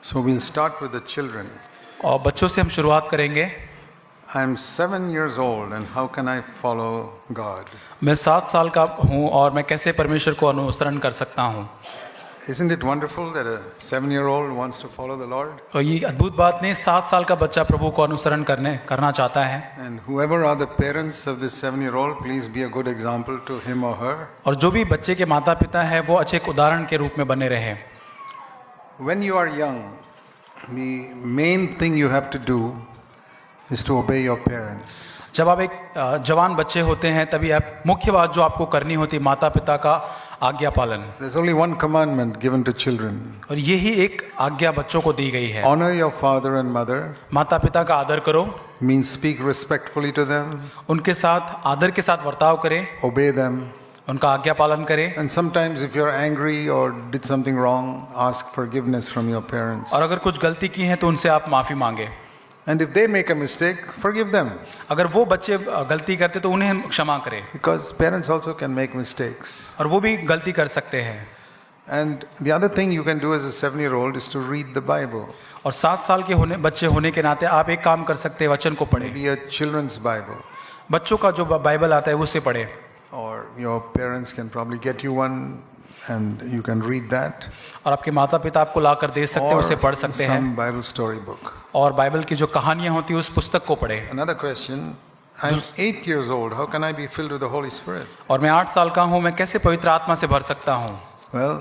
So we'll start with the children. और बच्चों से हम शुरुआत करेंगे। I'm 7 years old and how can I follow God? मैं 7 साल का हूँ और मैं कैसे परमेश्वर को अनुसरण कर सकता हूँ। Isn't it wonderful that a 7-year-old wants to follow the Lord? तो ये अद्भुत बात नहीं, 7 साल का बच्चा प्रभु को अनुसरण करना चाहता है। And whoever are the parents of this 7-year-old, please be a good example to him or her. और जो भी बच्चे के माता पिता हैं वो अच्छे एक उदाहरण के रूप में बने रहे। When you are young, the main thing you have to do is to obey your parents. जब आप एक जवान बच्चे होते हैं तभी आप मुख्य बात जो आपको करनी होती है माता पिता का आज्ञा पालन। There's only one commandment given to children. और यही एक आज्ञा बच्चों को दी गई है। Honor your father and mother. माता पिता का आदर करो, Means speak respectfully to them. उनके साथ आदर के साथ बर्ताव करें, Obey them. उनका आज्ञा पालन करें। And sometimes if you're angry or did something wrong, ask forgiveness from your parents. और अगर कुछ गलती की है तो उनसे आप माफी मांगे। And if they make a mistake, forgive them. अगर वो बच्चे गलती करते तो उन्हें क्षमा करें। Because parents also can make mistakes. और वो भी गलती कर सकते हैं। And the other thing you can do as a 7-year-old is to read the Bible. और 7 साल के बच्चे होने के नाते आप एक काम कर सकते हैं, वचन को पढ़ें। Be a children's Bible. बच्चों का जो बाइबल आता है उसे पढ़ें। Or your parents can probably get you one and you can read that. और आपके माता पिता आपको ला कर दे सकते हैं, Or उसे पढ़ सकते हैं। some Bible story book. और बाइबल की जो कहानियां होती है उस पुस्तक को पढ़ें। Another question. I'm 8 years old. How can I be filled with the Holy Spirit? और मैं 8 साल का हूँ, मैं कैसे पवित्र आत्मा से भर सकता हूँ? Well,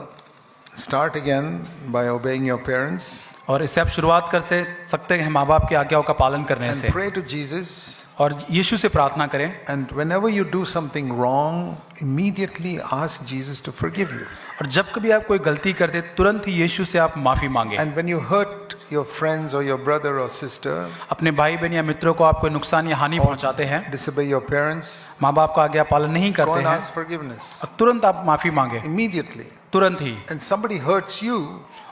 start again by obeying your parents. और इससे आप शुरुआत कर सकते हैं माँ बाप की आज्ञाओं का पालन करने And से। pray to Jesus. और यीशु से प्रार्थना करें। And whenever you do something wrong, immediately ask Jesus to forgive you. और जब कभी आप कोई गलती करते तुरंत ही यीशु से आप माफी मांगे। And when you hurt your friends or your brother or sister, अपने भाई बहन या मित्रों को आप कोई नुकसान या हानि पहुंचाते हैं, disobey your parents, माँ बाप का आज्ञा पालन नहीं go करते and हैं, ask forgiveness. और तुरंत आप माफी मांगे, Immediately. तुरंत ही। And somebody hurts you,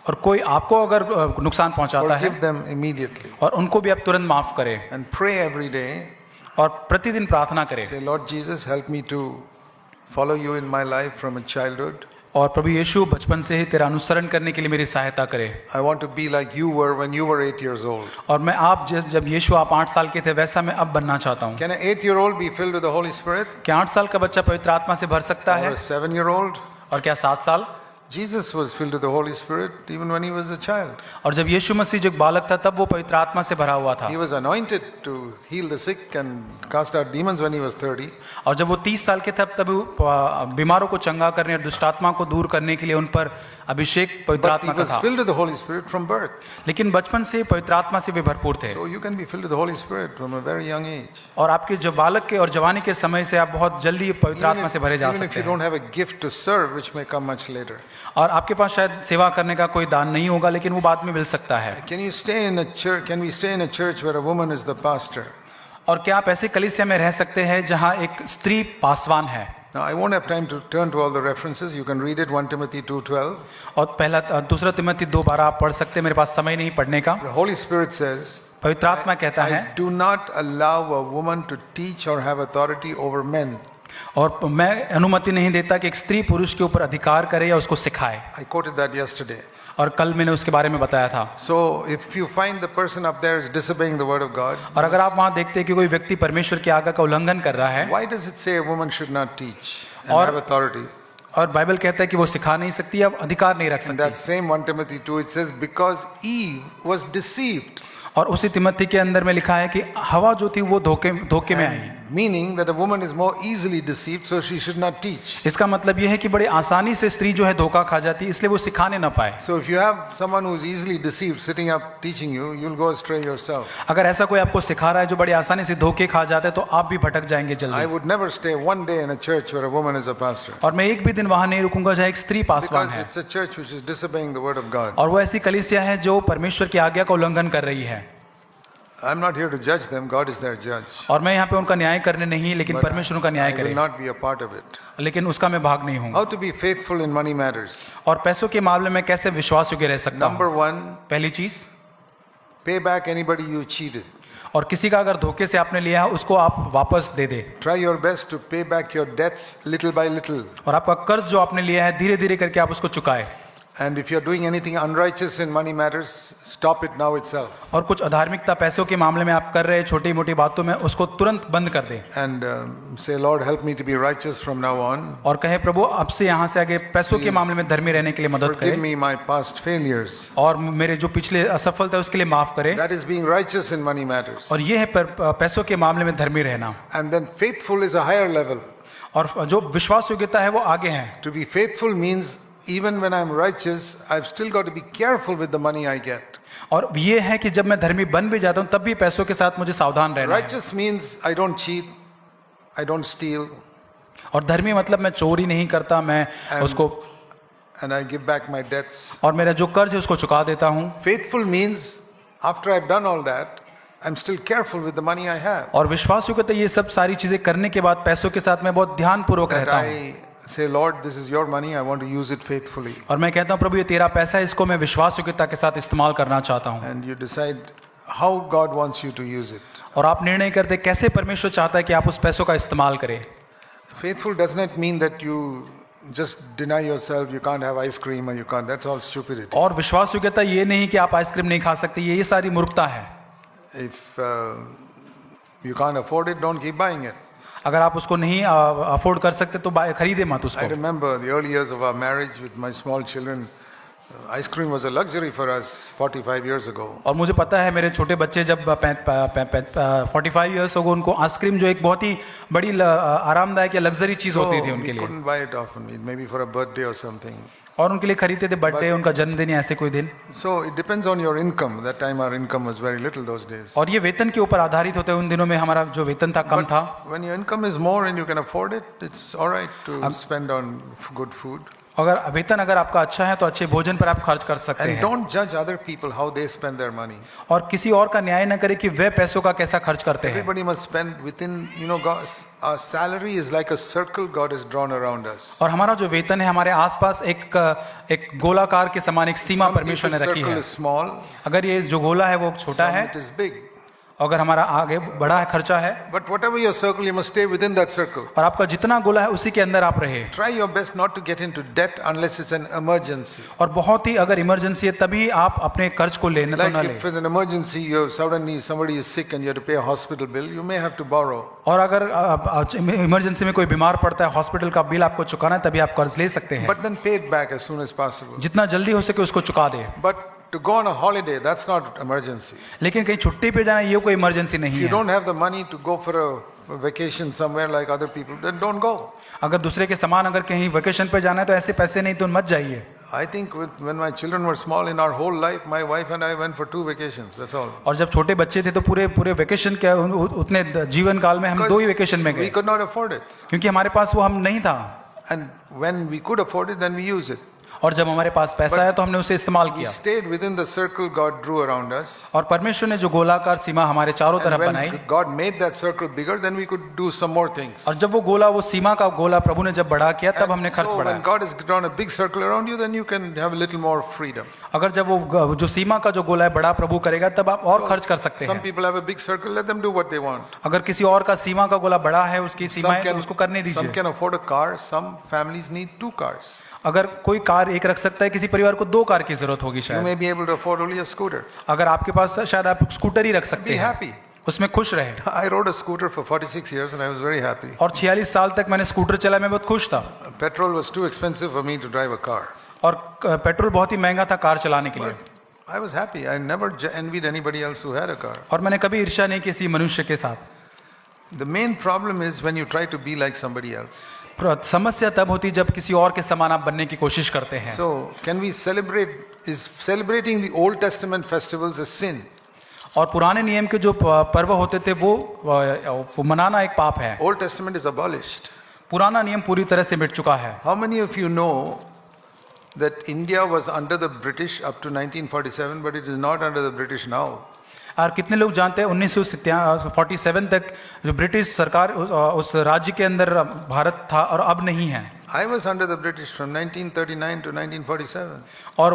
और कोई आपको अगर नुकसान पहुंचाता है forgive them immediately. और उनको भी आप तुरंत माफ करें। And pray every day. और प्रतिदिन प्रार्थना करें। Say, Lord Jesus, help me to follow you in my life from a childhood. और प्रभु यीशु बचपन से ही तेरा अनुसरण करने के लिए मेरी सहायता करे। I want to be like you were when you were 8 years old. और मैं आप जब यीशु आप 8 साल के थे वैसा मैं अब बनना चाहता हूँ। Can an 8-year-old be filled with the Holy Spirit? क्या 8 साल का बच्चा पवित्र आत्मा से भर सकता Or है? a 7-year-old? और क्या 7 साल? Jesus was filled with the Holy Spirit even when he was a child. और जब यीशु मसीह जो बालक था तब वो पवित्र आत्मा से भरा हुआ था। He was anointed to heal the sick and cast out demons when he was 30. और जब वो 30 साल के थे तब बीमारों को चंगा करने और दुष्ट आत्मा को दूर करने के लिए उन पर अभिषेक पवित्र But he आत्मा का was था। filled with the Holy Spirit from birth. लेकिन बचपन से पवित्र आत्मा से वे भरपूर थे। So you can be filled with the Holy Spirit from a very young age. और आपके जो बालक के और जवानी के समय से आप बहुत जल्दी पवित्र आत्मा से भरे जा Even if सकते you हैं। don't have a gift to serve, which may come much later. और आपके पास शायद सेवा करने का कोई दान नहीं होगा लेकिन वो बाद में मिल सकता है। Can you stay in a church? Can we stay in a church where a woman is the pastor? और क्या आप ऐसे कलीसिया में रह सकते हैं जहां एक स्त्री पासवान है? Now I won't have time to turn to all the references. You can read it 1 Timothy 2:12. और दूसरा तिमोथी 2:12 आप पढ़ सकते हैं, मेरे पास समय नहीं पढ़ने का। The Holy Spirit says, पवित्र आत्मा कहता है, I do not allow a woman to teach or have authority over men. और मैं अनुमति नहीं देता कि एक स्त्री पुरुष के ऊपर अधिकार करे या उसको सिखाए। I quoted that yesterday. और कल मैंने उसके बारे में बताया था। So if you find the person up there is disobeying the word of God, और अगर आप वहां देखते हैं कि कोई व्यक्ति परमेश्वर की आज्ञा का उल्लंघन कर रहा है, why does it say a woman should not teach and और- have authority? और बाइबल कहता है कि वो सिखा नहीं सकती या अधिकार नहीं रख In सकती। that same 1 Timothy 2, it says, because Eve was deceived. और उसी तिमोथी के अंदर में लिखा है कि हवा जो थी वो धोखे में आई। Meaning that a woman is more easily deceived, so she should not teach. इसका मतलब यह है कि बड़ी आसानी से स्त्री जो है धोखा खा जाती है, इसलिए वो सिखाने ना पाए। So if you have someone who is easily deceived sitting up teaching you, you'll go astray yourself. अगर ऐसा कोई आपको सिखा रहा है जो बड़ी आसानी से धोखे खा जाता है तो आप भी भटक जाएंगे I जल्दी। would never stay one day in a church where a woman is a pastor. और मैं एक भी दिन वहां नहीं रुकूंगा जहाँ एक स्त्री पासवान Because है। it's a church which is disobeying the word of God. और वो ऐसी कलीसिया है जो परमेश्वर की आज्ञा का उल्लंघन कर रही है। I'm not here to judge them, God is their judge. और मैं यहाँ पे उनका न्याय करने नहीं, लेकिन परमेश्वर उनका न्याय I will करे, not be a part of it. लेकिन उसका मैं भाग नहीं हूँ। How to be faithful in money matters. और पैसों के मामले में कैसे विश्वास योग्य रह सकता Number हूँ? 1, पहली चीज, pay back anybody you cheated. और किसी का अगर धोखे से आपने लिया है उसको आप वापस दे दे। Try your best to pay back your debts little by little. और आपका कर्ज जो आपने लिया है धीरे धीरे करके आप उसको चुकाए। And if you're doing anything unrighteous in money matters, stop it now itself. और कुछ अधार्मिकता पैसों के मामले में आप कर रहे छोटी मोटी बातों में, उसको तुरंत बंद कर दें And say, Lord, help me to be righteous from now on. और कहे प्रभु अब से यहाँ से आगे पैसों के मामले में धर्मी रहने के लिए मदद Forgive करें me my past failures. और मेरे जो पिछले असफलता है उसके लिए माफ करें। That is being righteous in money matters. और ये है पैसों के मामले में धर्मी रहना। And then faithful is a higher level. और जो विश्वास योग्यता है वो आगे है। To be faithful means even when I'm righteous, I've still got to be careful with the money I get. और ये है कि जब मैं धर्मी बन भी जाता हूँ तब भी पैसों के साथ मुझे सावधान रहना है। Righteous means I don't cheat, I don't steal, और धर्मी मतलब मैं चोरी नहीं करता, मैं उसको and I give back my debts. और मेरा जो कर्ज है उसको चुका देता हूँ। Faithful means after I've done all that, I'm still careful with the money I have. और विश्वास योग्यता ये सब सारी चीजें करने के बाद पैसों के साथ मैं बहुत ध्यानपूर्वक That रहता हूँ I say, Lord, this is your money, I want to use it faithfully. और मैं कहता हूँ प्रभु ये तेरा पैसा है, इसको मैं विश्वास योग्यता के साथ इस्तेमाल करना चाहता हूँ। And you decide how God wants you to use it. और आप निर्णय करते कैसे परमेश्वर चाहता है कि आप उस पैसों का इस्तेमाल करें। Faithful does not mean that you just deny yourself, you can't have ice cream or you can't, that's all stupidity. और विश्वास योग्यता ये नहीं कि आप आइसक्रीम नहीं खा सकते, ये सारी मूर्खता है। If you can't afford it, don't keep buying it. अगर आप उसको नहीं अफोर्ड कर सकते तो खरीदे मत I उसको। remember the early years of our marriage with my small children. Ice cream was a luxury for us 45 years ago. और मुझे पता है मेरे छोटे बच्चे जब 45 इयर्स हो गए उनको आइसक्रीम जो एक बहुत ही बड़ी आरामदायक या लग्जरी चीज होती थी उनके we लिए, couldn't buy it often, maybe for a birthday or something. और उनके लिए खरीदते थे बर्थडे, उनका जन्मदिन या ऐसे कोई दिन। So it depends on your income. That time our income was very little those days. और ये वेतन के ऊपर आधारित होते हैं, उन दिनों में हमारा जो वेतन था कम था। When your income is more and you can afford it, it's all right to spend on good food. अगर वेतन अगर आपका अच्छा है तो अच्छे भोजन पर आप खर्च कर सकते And हैं। don't judge other people how they spend their money. और किसी और का न्याय न करें कि वे पैसों का कैसा खर्च करते हैं। Everybody must spend within, our salary is like a circle God has drawn around us. और हमारा जो वेतन है हमारे आसपास एक गोलाकार के समान एक सीमा Some परमेश्वर ने people's रखी circle है। is small, अगर ये जो गोला है वो छोटा some है, it is big. अगर हमारा आगे बड़ा है खर्चा है, But whatever your circle, you must stay within that circle. और आपका जितना गोला है उसी के अंदर आप रहे। Try your best not to get into debt unless it's an emergency. और बहुत ही अगर इमरजेंसी है तभी आप अपने कर्ज को लेने तो Like न ले। if it's an emergency, suddenly somebody is sick and you have to pay a hospital bill, you may have to borrow. और अगर इमरजेंसी में कोई बीमार पड़ता है, हॉस्पिटल का बिल आपको चुकाना है, तभी आप कर्ज ले सकते हैं। But then pay it back as soon as possible. जितना जल्दी हो सके उसको चुका दे। But to go on a holiday, that's not emergency. लेकिन कहीं छुट्टी पे जाना ये कोई इमरजेंसी If नहीं you है। don't have the money to go for a vacation somewhere like other people, then don't go. अगर दूसरे के समान अगर कहीं वेकेशन पे जाना है तो ऐसे पैसे नहीं तो मत जाइए। I think when my children were small, in our whole life, my wife and I went for 2 vacations. That's all. और जब छोटे बच्चे थे तो पूरे वेकेशन के उतने जीवन काल में हम 2 ही वेकेशन में We गए, could not afford it. क्योंकि हमारे पास वो हम नहीं था। And when we could afford it, then we used it. और जब हमारे पास पैसा है तो हमने उसे इस्तेमाल We किया। stayed within the circle God drew around us. और परमेश्वर ने जो गोलाकार सीमा हमारे चारों And तरफ when बनाई, God made that circle bigger, then we could do some more things. और जब वो सीमा का गोला प्रभु ने जब बढ़ा किया तब हमने खर्च So when बढ़ाया। God has drawn a big circle around you, then you can have a little more freedom. अगर जब वो जो सीमा का जो गोला है बड़ा प्रभु करेगा तब आप और खर्च कर सकते Some हैं। people have a big circle, let them do what they want. अगर किसी और का सीमा का गोला बड़ा है, उसकी सीमा Some है तो उसको करने some दीजिए। can afford a car, some families need 2 cars. अगर कोई कार एक रख सकता है, किसी परिवार को 2 कार की जरूरत होगी You शायद। may be able to afford only a scooter. अगर आपके पास शायद आप स्कूटर ही रख सकते Be हैं, happy. उसमें खुश रहे। I rode a scooter for 46 years and I was very happy. और 46 साल तक मैंने स्कूटर चलाया, मैं बहुत खुश था। Petrol was too expensive for me to drive a car. और पेट्रोल बहुत ही महंगा था कार चलाने के लिए। I was happy. I never envied anybody else who had a car. और मैंने कभी ईर्ष्या नहीं किसी मनुष्य के साथ। The main problem is when you try to be like somebody else. समस्या तब होती जब किसी और के समान आप बनने की कोशिश करते हैं। So, can we celebrate? Is celebrating the Old Testament festivals a sin? और पुराने नियम के जो पर्व होते थे वो मनाना एक पाप है। Old Testament is abolished. पुराना नियम पूरी तरह से मिट चुका है। How many of you know that India was under the British up to 1947, but it is not under the British now? और कितने लोग जानते हैं 1947 तक जो ब्रिटिश सरकार उस राज्य के अंदर भारत था और अब नहीं है। I was under the British from 1939 to 1947. और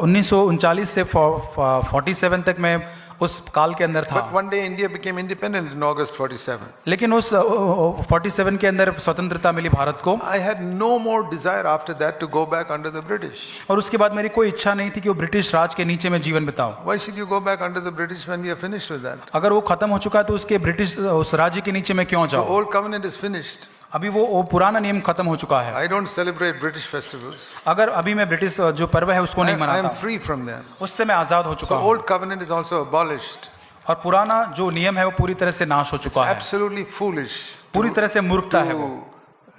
1939 से 47 तक मैं उस काल के अंदर था। But one day India became independent in August 47. लेकिन उस 47 के अंदर स्वतंत्रता मिली भारत को, I had no more desire after that to go back under the British. और उसके बाद मेरी कोई इच्छा नहीं थी कि वो ब्रिटिश राज के नीचे मैं जीवन बिताऊं। Why should you go back under the British when we are finished with that? अगर वो खत्म हो चुका है तो उसके ब्रिटिश उस राज्य के नीचे मैं क्यों The जाऊं? old covenant is finished. अभी वो पुराना नियम खत्म हो चुका है। I don't celebrate British festivals. अगर अभी मैं ब्रिटिश जो पर्व है उसको नहीं I am मनाता, free from them. उससे मैं आजाद हो So चुका हूँ। old covenant is also abolished. और पुराना जो नियम है वो पूरी तरह से नाश हो चुका है। Absolutely foolish पूरी तरह से मूर्खता है वो।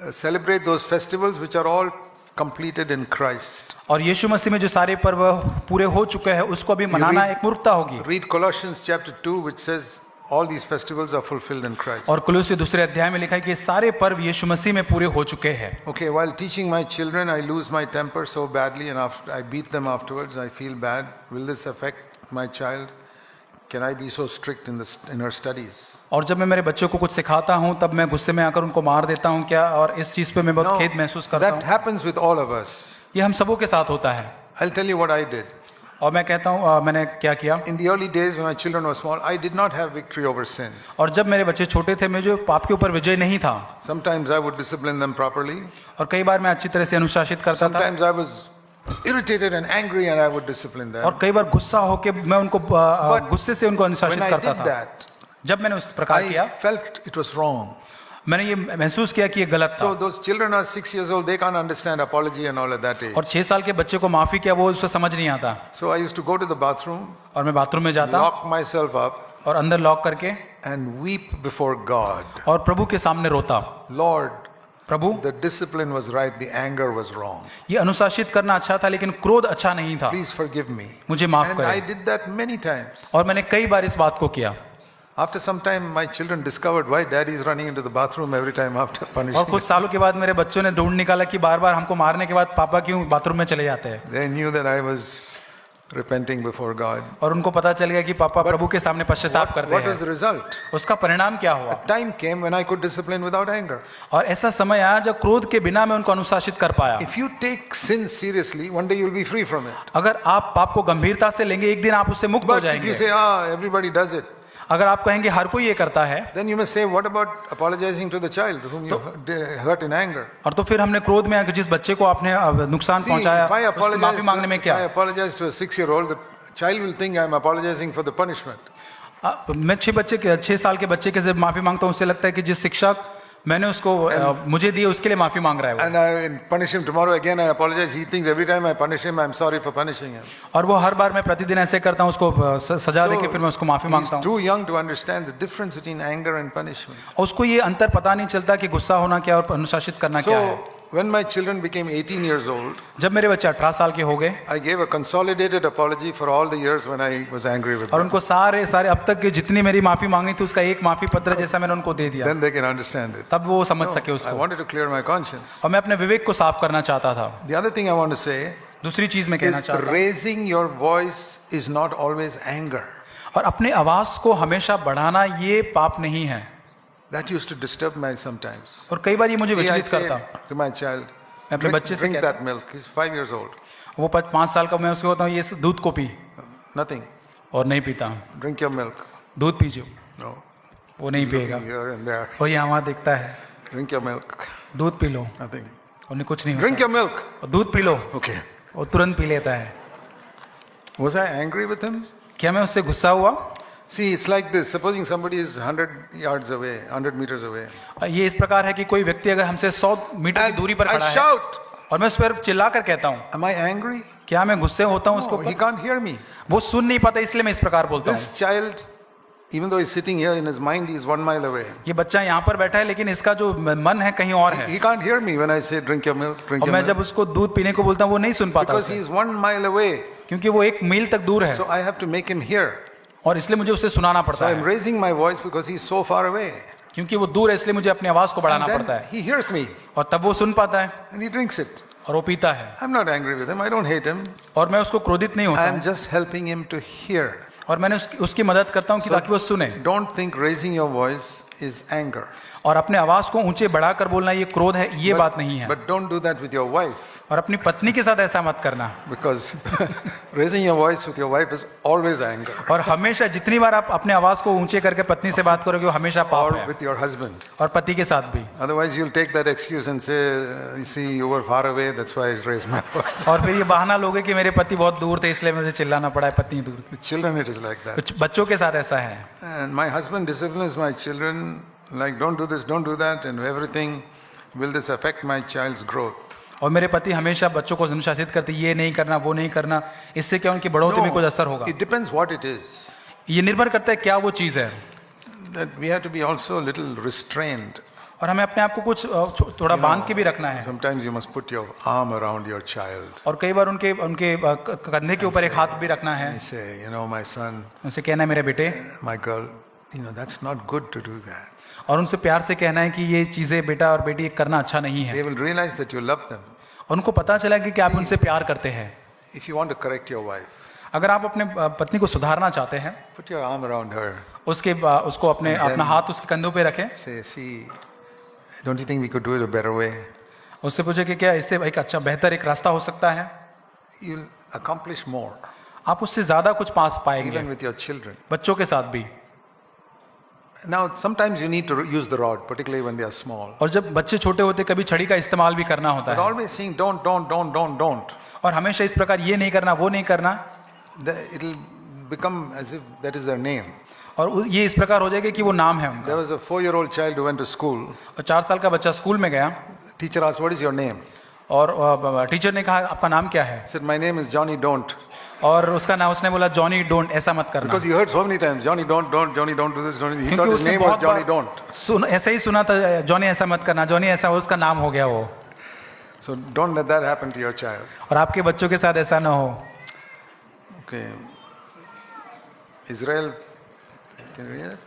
to celebrate those festivals which are all completed in Christ. और यीशु मसीह में जो सारे पर्व पूरे हो चुके हैं उसको अभी मनाना एक मूर्खता होगी। Read Colossians chapter 2 which says all these festivals are fulfilled in Christ. और कुलुस्सी दूसरे अध्याय में लिखा है कि ये सारे पर्व यीशु मसीह में पूरे हो चुके हैं। Okay, while teaching my children, I lose my temper so badly and after, I beat them afterwards. I feel bad. Will this affect my child? Can I be so strict in her studies? और जब मैं मेरे बच्चों को कुछ सिखाता हूँ तब मैं गुस्से में आकर उनको मार देता हूँ क्या? और इस चीज पे मैं बहुत खेद महसूस करता that हूँ। happens with all of us. ये हम सबों के साथ होता है। I'll tell you what I did. और मैं कहता हूँ मैंने क्या किया। In the early days when my children were small, I did not have victory over sin. और जब मेरे बच्चे छोटे थे मुझे पाप के ऊपर विजय नहीं था। Sometimes I would discipline them properly. और कई बार मैं अच्छी तरह से अनुशासित करता था। Sometimes I was irritated and angry and I would discipline them. और कई बार गुस्सा होके मैं उनको गुस्से से उनको अनुशासित When I करता did था। that, जब मैंने उस प्रकार I किया felt it was wrong. मैंने ये महसूस किया कि ये गलत So था। those children are 6 years old, they can't understand apology and all at that age. और 6 साल के बच्चे को माफी किया वो उसको समझ नहीं आता। So I used to go to the bathroom, और मैं बाथरूम में जाता lock myself up और अंदर लॉक करके and weep before God. और प्रभु के सामने रोता, Lord, Prabhu the discipline was right, the anger was wrong. ये अनुशासित करना अच्छा था लेकिन क्रोध अच्छा नहीं था, Please forgive me. मुझे माफ And I करें। did that many times. और मैंने कई बार इस बात को किया। After some time, my children discovered why daddy is running into the bathroom every time after और punishing. कुछ सालों के बाद मेरे बच्चों ने ढूंढ निकाला कि बार बार हमको मारने के बाद पापा क्यों बाथरूम में चले जाते हैं। They knew that I was repenting before God. और उनको पता चल गया कि पापा प्रभु के सामने पश्चाताप करते What was the हैं। result? उसका परिणाम क्या हुआ? A time came when I could discipline without anger. और ऐसा समय आया जब क्रोध के बिना मैं उनको अनुशासित कर पाया। If you take sin seriously, one day you'll be free from it. अगर आप पाप को गंभीरता से लेंगे एक दिन आप उससे मुक्त हो But if जाएंगे। you say, everybody does it, अगर आप कहेंगे हर कोई ये करता है, then you must say, what about apologizing to the child whom you hurt in anger? और तो फिर हमने क्रोध में जिस बच्चे को आपने नुकसान See, पहुंचाया if I उसको माफी मांगने में if I क्या? apologize to a 6-year-old, the child will think I'm apologizing for the punishment. मैं 6 साल के बच्चे के से माफी मांगता हूँ, उससे लगता है कि जिस शिक्षक मैंने उसको मुझे दिए उसके लिए माफी मांग रहा है वो। And I punish him tomorrow again, I apologize. He thinks every time I punish him, I'm sorry for punishing him. और वो हर बार मैं प्रतिदिन ऐसे करता हूँ, उसको सजा देके फिर मैं उसको माफी He's मांगता हूँ। too young to understand the difference between anger and punishment. और उसको ये अंतर पता नहीं चलता कि गुस्सा होना क्या और अनुशासित करना क्या है। So when my children became 18 years old, जब मेरे बच्चे 18 साल के हो गए I gave a consolidated apology for all the years when I was angry with और them. उनको सारे अब तक के जितनी मेरी माफी मांगनी थी उसका एक माफी पत्र जैसा मैंने उनको दे दिया, Then they can understand it. तब वो समझ सके I उसको। wanted to clear my conscience. और मैं अपने विवेक को साफ करना चाहता था। The other thing I want to say दूसरी चीज मैं कहना is चाहता हूँ, raising your voice is not always anger. और अपने आवाज को हमेशा बढ़ाना ये पाप नहीं है। That used to disturb me sometimes. और कई बार ये मुझे See, I विचलित say करता। to my child, मैं अपने बच्चे से drink कहता that milk. He's 5 years old. वो 5 साल का मैं उसको कहता हूँ ये दूध को पी, Nothing. और नहीं पीता। Drink your milk. दूध पीजिए, No. वो नहीं पिएगा। Here and there. वो यहाँ वहाँ देखता है, Drink your milk. दूध पी लो, Nothing. उन्हें कुछ नहीं Drink होता। your milk. और दूध पी लो, Okay. वो तुरंत पी लेता है। Was I angry with him? क्या मैं उससे गुस्सा हुआ? See, it's like this. Supposing somebody is 100 yards away, 100 meters away. ये इस प्रकार है कि कोई व्यक्ति अगर हमसे 100 मीटर की And दूरी पर I खड़ा है shout. और मैं उस पर चिल्ला कर कहता हूँ, Am I angry? क्या मैं गुस्से होता हूँ उसको? No, he can't hear me. वो सुन नहीं पाता इसलिए मैं इस प्रकार बोलता हूँ। This child, even though he's sitting here in his mind, he is 1 mile away. ये बच्चा यहाँ पर बैठा है लेकिन इसका जो मन है कहीं और है। He can't hear me when I say drink your milk, drink और your मैं milk. जब उसको दूध पीने को बोलता हूँ वो नहीं सुन पाता Because he उसे, is 1 mile away. क्योंकि वो 1 मील तक दूर है So I have to make him hear. और इसलिए मुझे उसे सुनाना So पड़ता I'm है, raising my voice because he's so far away. क्योंकि वो दूर है इसलिए मुझे अपनी आवाज को बढ़ाना And पड़ता then है। he hears me और तब वो सुन पाता है and he drinks it. और वो पीता है। I'm not angry with him. I don't hate him. और मैं उसको क्रोधित नहीं होता I'm हूँ, just helping him to hear. और मैंने उसकी मदद करता हूँ कि ताकि वो सुने। Don't think raising your voice is anger. और अपने आवाज को ऊंचे बढ़ाकर बोलना ये क्रोध है, ये बात नहीं है। But don't do that with your wife, और अपनी पत्नी के साथ ऐसा मत करना, because raising your voice with your wife is always anger. और हमेशा जितनी बार आप अपने आवाज को ऊंचे करके पत्नी से बात करोगे वो हमेशा पाप Or है, with your husband. और पति के साथ भी। Otherwise, you'll take that excuse and say, you see, you were far away, that's why I raised my voice. और फिर ये बहाना लोगे कि मेरे पति बहुत दूर थे इसलिए मुझे चिल्लाना पड़ा है, पत्नी दूर थी। With children, it is like that. कुछ बच्चों के साथ ऐसा है। And my husband disciplines my children, like, don't do this, don't do that, and everything. Will this affect my child's growth? और मेरे पति हमेशा बच्चों को अनुशासित करते, ये नहीं करना, वो नहीं करना, इससे क्या उनकी बढ़ोतरी में कुछ असर होगा। It depends what it is. ये निर्भर करता है क्या वो चीज़ है, That we have to be also a little restrained. और हमें अपने आप को कुछ थोड़ा बांध के भी रखना है। Sometimes you must put your arm around your child. और कई बार उनके उनके कंधे के ऊपर एक हाथ भी रखना है, I say, you know, my son, उनसे कहना है मेरे बेटे, my girl, you know, that's not good to do that. और उनसे प्यार से कहना है कि ये चीज़ें बेटा और बेटी करना अच्छा नहीं है। They will realize that you love them. और उनको पता चला कि आप उनसे प्यार करते हैं। If you want to correct your wife, अगर आप अपने पत्नी को सुधारना चाहते हैं, put your arm around her. उसको अपना हाथ उसके कंधों पे रखें, Say, see, don't you think we could do it a better way? उससे पूछे कि क्या इससे एक अच्छा बेहतर एक रास्ता हो सकता है। You'll accomplish more, आप उससे ज्यादा कुछ पा पाएंगे, even with your children. बच्चों के साथ भी। Now, sometimes you need to use the rod, particularly when they are small. और जब बच्चे छोटे होते कभी छड़ी का इस्तेमाल भी करना होता But है, always saying, don't. और हमेशा इस प्रकार ये नहीं करना, वो नहीं करना, It'll become as if that is their name. और ये इस प्रकार हो जाएगा कि वो नाम है उनका। There was a 4-year-old child who went to school. और 4 साल का बच्चा स्कूल में गया, Teacher asked, what is your name? और टीचर ने कहा आपका नाम क्या है, He said, my name is Johnny Don't. और उसने बोला जॉनी डोंट, ऐसा मत करना। Because he heard so many times, Johnny don't do this, Johnny. He क्योंकि thought his उसने name was बहुत Johnny बार Don't. ऐसा ही सुना था, जॉनी ऐसा मत करना, जॉनी ऐसा, उसका नाम हो गया वो। So don't let that happen to your child. और आपके बच्चों के साथ ऐसा ना हो। Okay. Israel, can you read it?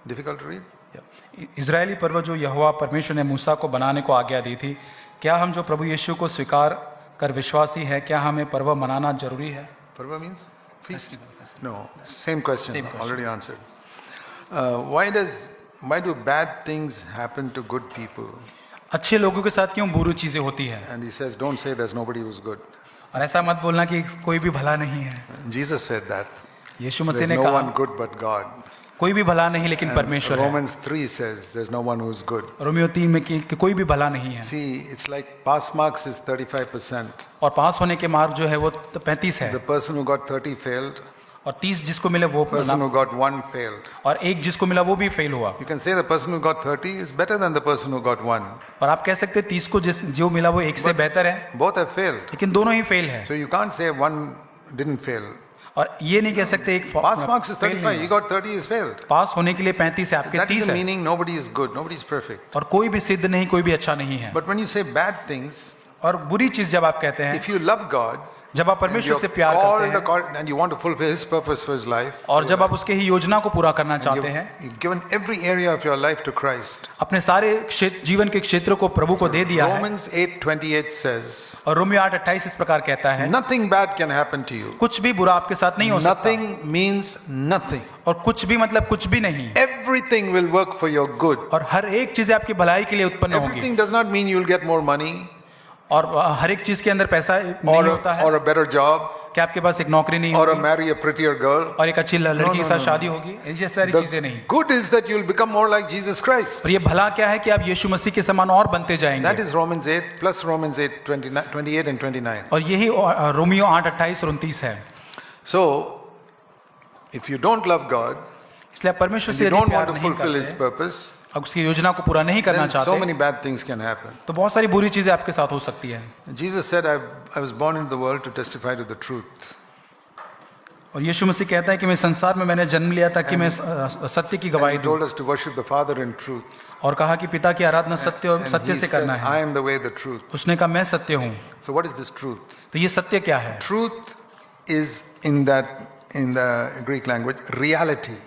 Difficult to read? Israeli पर्व जो यहोवा परमेश्वर ने मूसा को बनाने को आज्ञा दी थी, क्या हम जो प्रभु यीशु को स्वीकार कर विश्वासी है, क्या हमें पर्व मनाना जरूरी है? Parva means feast? No, same question, already answered. Why do bad things happen to good people? अच्छे लोगों के साथ क्यों बुरी चीजें होती है? And he says, don't say there's nobody who's good. और ऐसा मत बोलना कि कोई भी भला नहीं है। Jesus said that. Yeshu Masih There's ने no कहा one good but God. कोई भी भला नहीं लेकिन And परमेश्वर है। Romans 3 says there's no one who's good. Romeo 3 में कि कोई भी भला नहीं है। See, it's like pass marks is 35%. और पास होने के मार्क जो है वो 35 है, The person who got 30 failed. और 30 जिसको मिले वो, Person who got 1 failed. और 1 जिसको मिला वो भी फेल हुआ। You can say the person who got 30 is better than the person who got 1. और आप कह सकते हैं 30 को जो मिला वो 1 से बेहतर है, Both have failed. लेकिन दोनों ही फेल है। So you can't say one didn't fail. और ये नहीं कह सकते एक Pass marks is fail 35. नहीं He है। got 30 is failed. पास होने के लिए 35 है, आपके That 30 is the है, meaning nobody is good. Nobody is perfect. और कोई भी सिद्ध नहीं, कोई भी अच्छा नहीं है। But when you say bad things, और बुरी चीज जब आप कहते हैं, if you love God, जब आप and परमेश्वर से you're प्यार करते called हैं according- and you want to fulfill His purpose for His life, और जब आप उसके ही योजना को पूरा करना चाहते हैं, you've given every area of your life to Christ. अपने सारे जीवन के क्षेत्रों को प्रभु को दे दिया है। Romans 8:28 says, और रोमियो 8:28 इस प्रकार कहता है, nothing bad can happen to you. कुछ भी बुरा आपके साथ नहीं हो सकता। Nothing means nothing. और कुछ भी मतलब कुछ भी नहीं, Everything will work for your good. और हर एक चीज आपकी भलाई के लिए उत्पन्न होगी। Everything does not mean you'll get more money और हर एक चीज के अंदर पैसा नहीं होता है, or a better job कि आपके पास एक नौकरी नहीं or होगी marry a prettier girl. और एक अच्छी लड़की के साथ शादी होगी, ये सारी चीजें नहीं। The good is that you'll become more like Jesus Christ. और ये भला क्या है कि आप यीशु मसीह के समान और बनते That जाएंगे। is Romans 8 plus Romans 8:28 and 29. और यही रोमियो 8:28 और 29 है। So, if you don't love God, इसलिए आप परमेश्वर and से you यदि don't प्यार want to नहीं fulfill His करते, purpose, अब उसकी योजना को पूरा नहीं करना then so चाहते, many bad things can happen. तो बहुत सारी बुरी चीजें आपके साथ हो सकती है। Jesus said, I was born into the world to testify to the truth. और यीशु मसीह कहता है कि मैं संसार में मैंने जन्म लिया था कि मैं सत्य की And गवाही He दूं, told us to worship the Father in truth. और कहा कि पिता की आराधना सत्य और And सत्य He से said, करना I है। am the way, the truth. उसने कहा मैं सत्य हूँ। So what is this truth? तो ये सत्य क्या है? Truth is in the Greek language, reality.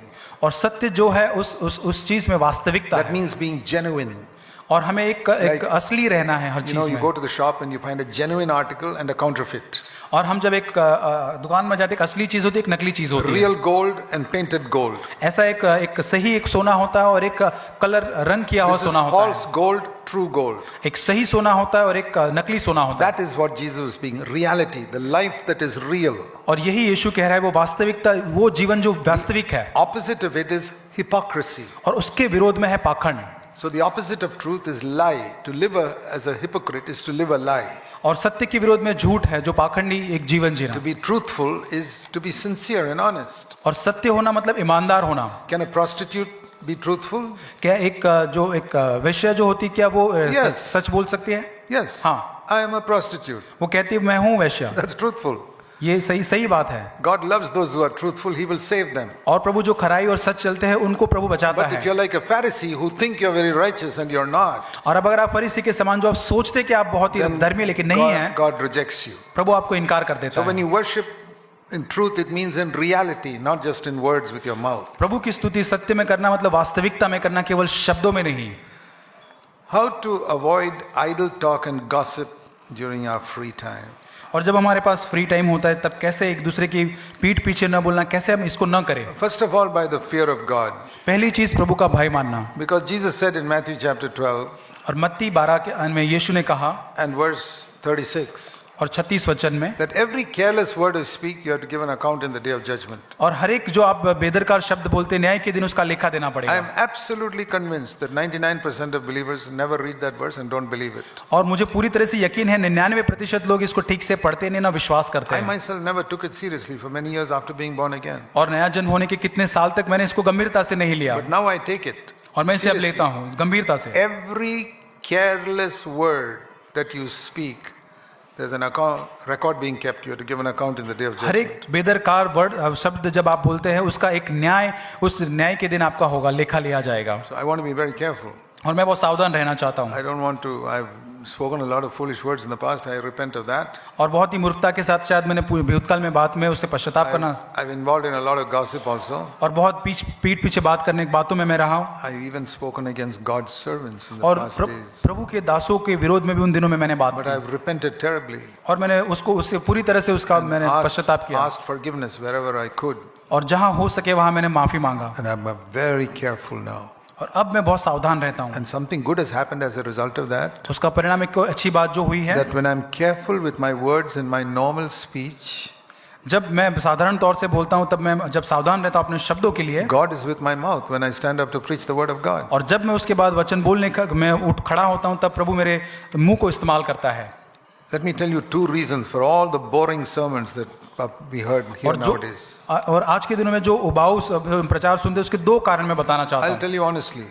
और सत्य जो है उस चीज में वास्तविकता That है, means being genuine. और हमें एक असली रहना है हर You know, चीज you में। go to the shop and you find a genuine article and a counterfeit. और हम जब एक दुकान में जाते हैं, एक असली चीज होती है, एक नकली चीज होती है। Real gold and painted gold. ऐसा एक सही एक सोना होता है और एक कलर रंग किया हुआ This is सोना होता है। false gold, true gold. एक सही सोना होता है और एक नकली सोना होता है। That is what Jesus was speaking. Reality, the life that is real. और यही यीशु कह रहा है, वो वास्तविकता, वो जीवन जो वास्तविक है। Opposite of it is hypocrisy. और उसके विरोध में है पाखंड। So the opposite of truth is lie. To live as a hypocrite is to live a lie. और सत्य के विरोध में झूठ है, जो पाखंडी एक जीवन जीना। To be truthful is to be sincere and honest. और सत्य होना मतलब ईमानदार होना। Can a prostitute be truthful? क्या एक वेश्या जो होती, क्या वो Yes. सच बोल सकती है? Yes. हाँ। I am a prostitute. वो कहती है मैं हूँ वेश्या। That's truthful. ये सही बात है। God loves those who are truthful. He will save them. और प्रभु जो खराई और सच चलते हैं उनको प्रभु बचाता But if है। you're like a Pharisee who think you're very righteous and you're not, और अब अगर आप फरीसी के समान जो आप सोचते कि आप बहुत ही then धर्मी लेकिन नहीं हैं, God rejects you. प्रभु आपको इनकार कर देता So when है। you worship in truth, it means in reality, not just in words with your mouth. प्रभु की स्तुति सत्य में करना मतलब वास्तविकता में करना, केवल शब्दों में नहीं। How to avoid idle talk and gossip during our free time? और जब हमारे पास फ्री टाइम होता है तब कैसे एक दूसरे की पीठ पीछे न बोलना, कैसे हम इसको न करें। First of all, by the fear of God. पहली चीज प्रभु का भय मानना। Because Jesus said in Matthew chapter 12 और मत्ती 12 के अंत में यीशु ने कहा and verse 36 और 36 वचन में, that every careless word you speak, you have to give an account in the day of judgment. और हर एक जो आप बेदरकार शब्द बोलते हैं न्याय के दिन उसका लेखा देना I पड़ेगा। am absolutely convinced that 99% of believers never read that verse and don't believe it. और मुझे पूरी तरह से यकीन है 99% लोग इसको ठीक से पढ़ते नहीं, ना विश्वास करते I हैं। myself never took it seriously for many years after being born again. और नया जन्म होने के कितने साल तक मैंने इसको गंभीरता से नहीं लिया, But now I take it. और मैं इसे अब seriously. लेता हूँ गंभीरता से। Every careless word that you speak, there's an account, record being kept. You have to give an account in the day of her judgment. एक बेदरकार वर्ड शब्द जब आप बोलते हैं उसका एक न्याय, उस न्याय के दिन आपका होगा, लेखा लिया जाएगा। So I want to be very careful. और मैं बहुत सावधान रहना चाहता हूँ। I don't want to. I've spoken a lot of foolish words in the past. I repent of that. और बहुत ही मूर्खता के साथ शायद मैंने भूतकाल में बात में उससे पश्चाताप करना, I've involved in a lot of gossip also. और बहुत पीठ पीछे बात करने की बातों में मैं रहा हूँ। I've even spoken against God's servants in the और past days. प्रभु के दासों के विरोध में भी उन दिनों में मैंने बात But की, I've repented terribly. और मैंने उससे पूरी तरह से उसका मैंने पश्चाताप किया, Asked forgiveness wherever I could. और जहां हो सके वहां मैंने माफी मांगा। And I'm very careful now. और अब मैं बहुत सावधान रहता हूँ। And something good has happened as a result of that. उसका परिणाम एक अच्छी बात जो हुई है, That when I'm careful with my words and my normal speech, जब मैं साधारण तौर से बोलता हूँ, तब मैं जब सावधान रहता हूँ अपने शब्दों के लिए, God is with my mouth when I stand up to preach the word of God. और जब मैं उसके बाद वचन बोलने का मैं उठ खड़ा होता हूँ, तब प्रभु मेरे मुंह को इस्तेमाल करता है। Let me tell you two reasons for all the boring sermons that we heard here और जो nowadays. और आज के दिनों में जो उबाऊ प्रचार सुनते हैं उसके दो कारण मैं बताना चाहता I'll हूँ, tell you honestly.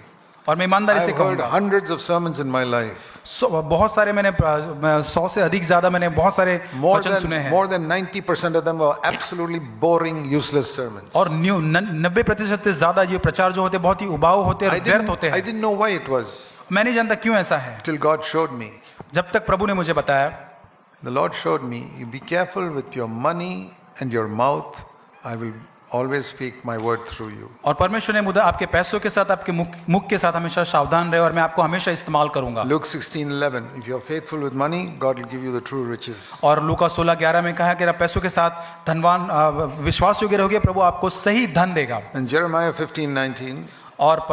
और मैं ईमानदारी से I've heard कहूँगा। hundreds of sermons in my life. बहुत सारे मैंने 100 से अधिक ज्यादा मैंने बहुत सारे वचन सुने हैं, More than 90% of them were absolutely boring, useless sermons. और 90% से ज्यादा ये प्रचार जो होते बहुत ही उबाऊ होते और व्यर्थ होते I हैं। didn't know why it was मैं नहीं जानता क्यों ऐसा है, till God showed me. जब तक प्रभु ने मुझे बताया। The Lord showed me, you be careful with your money and your mouth. I will always speak my word through you. और परमेश्वर ने मुझे आपके पैसों के साथ, आपके मुख के साथ हमेशा सावधान रहे, और मैं आपको हमेशा इस्तेमाल करूंगा। Luke 16:11. If you are faithful with money, God will give you the true riches. और लूका 16:11 में कहा कि आप पैसों के साथ धनवान विश्वास योग्य रहोगे, प्रभु आपको सही धन देगा। And Jeremiah 15:19. और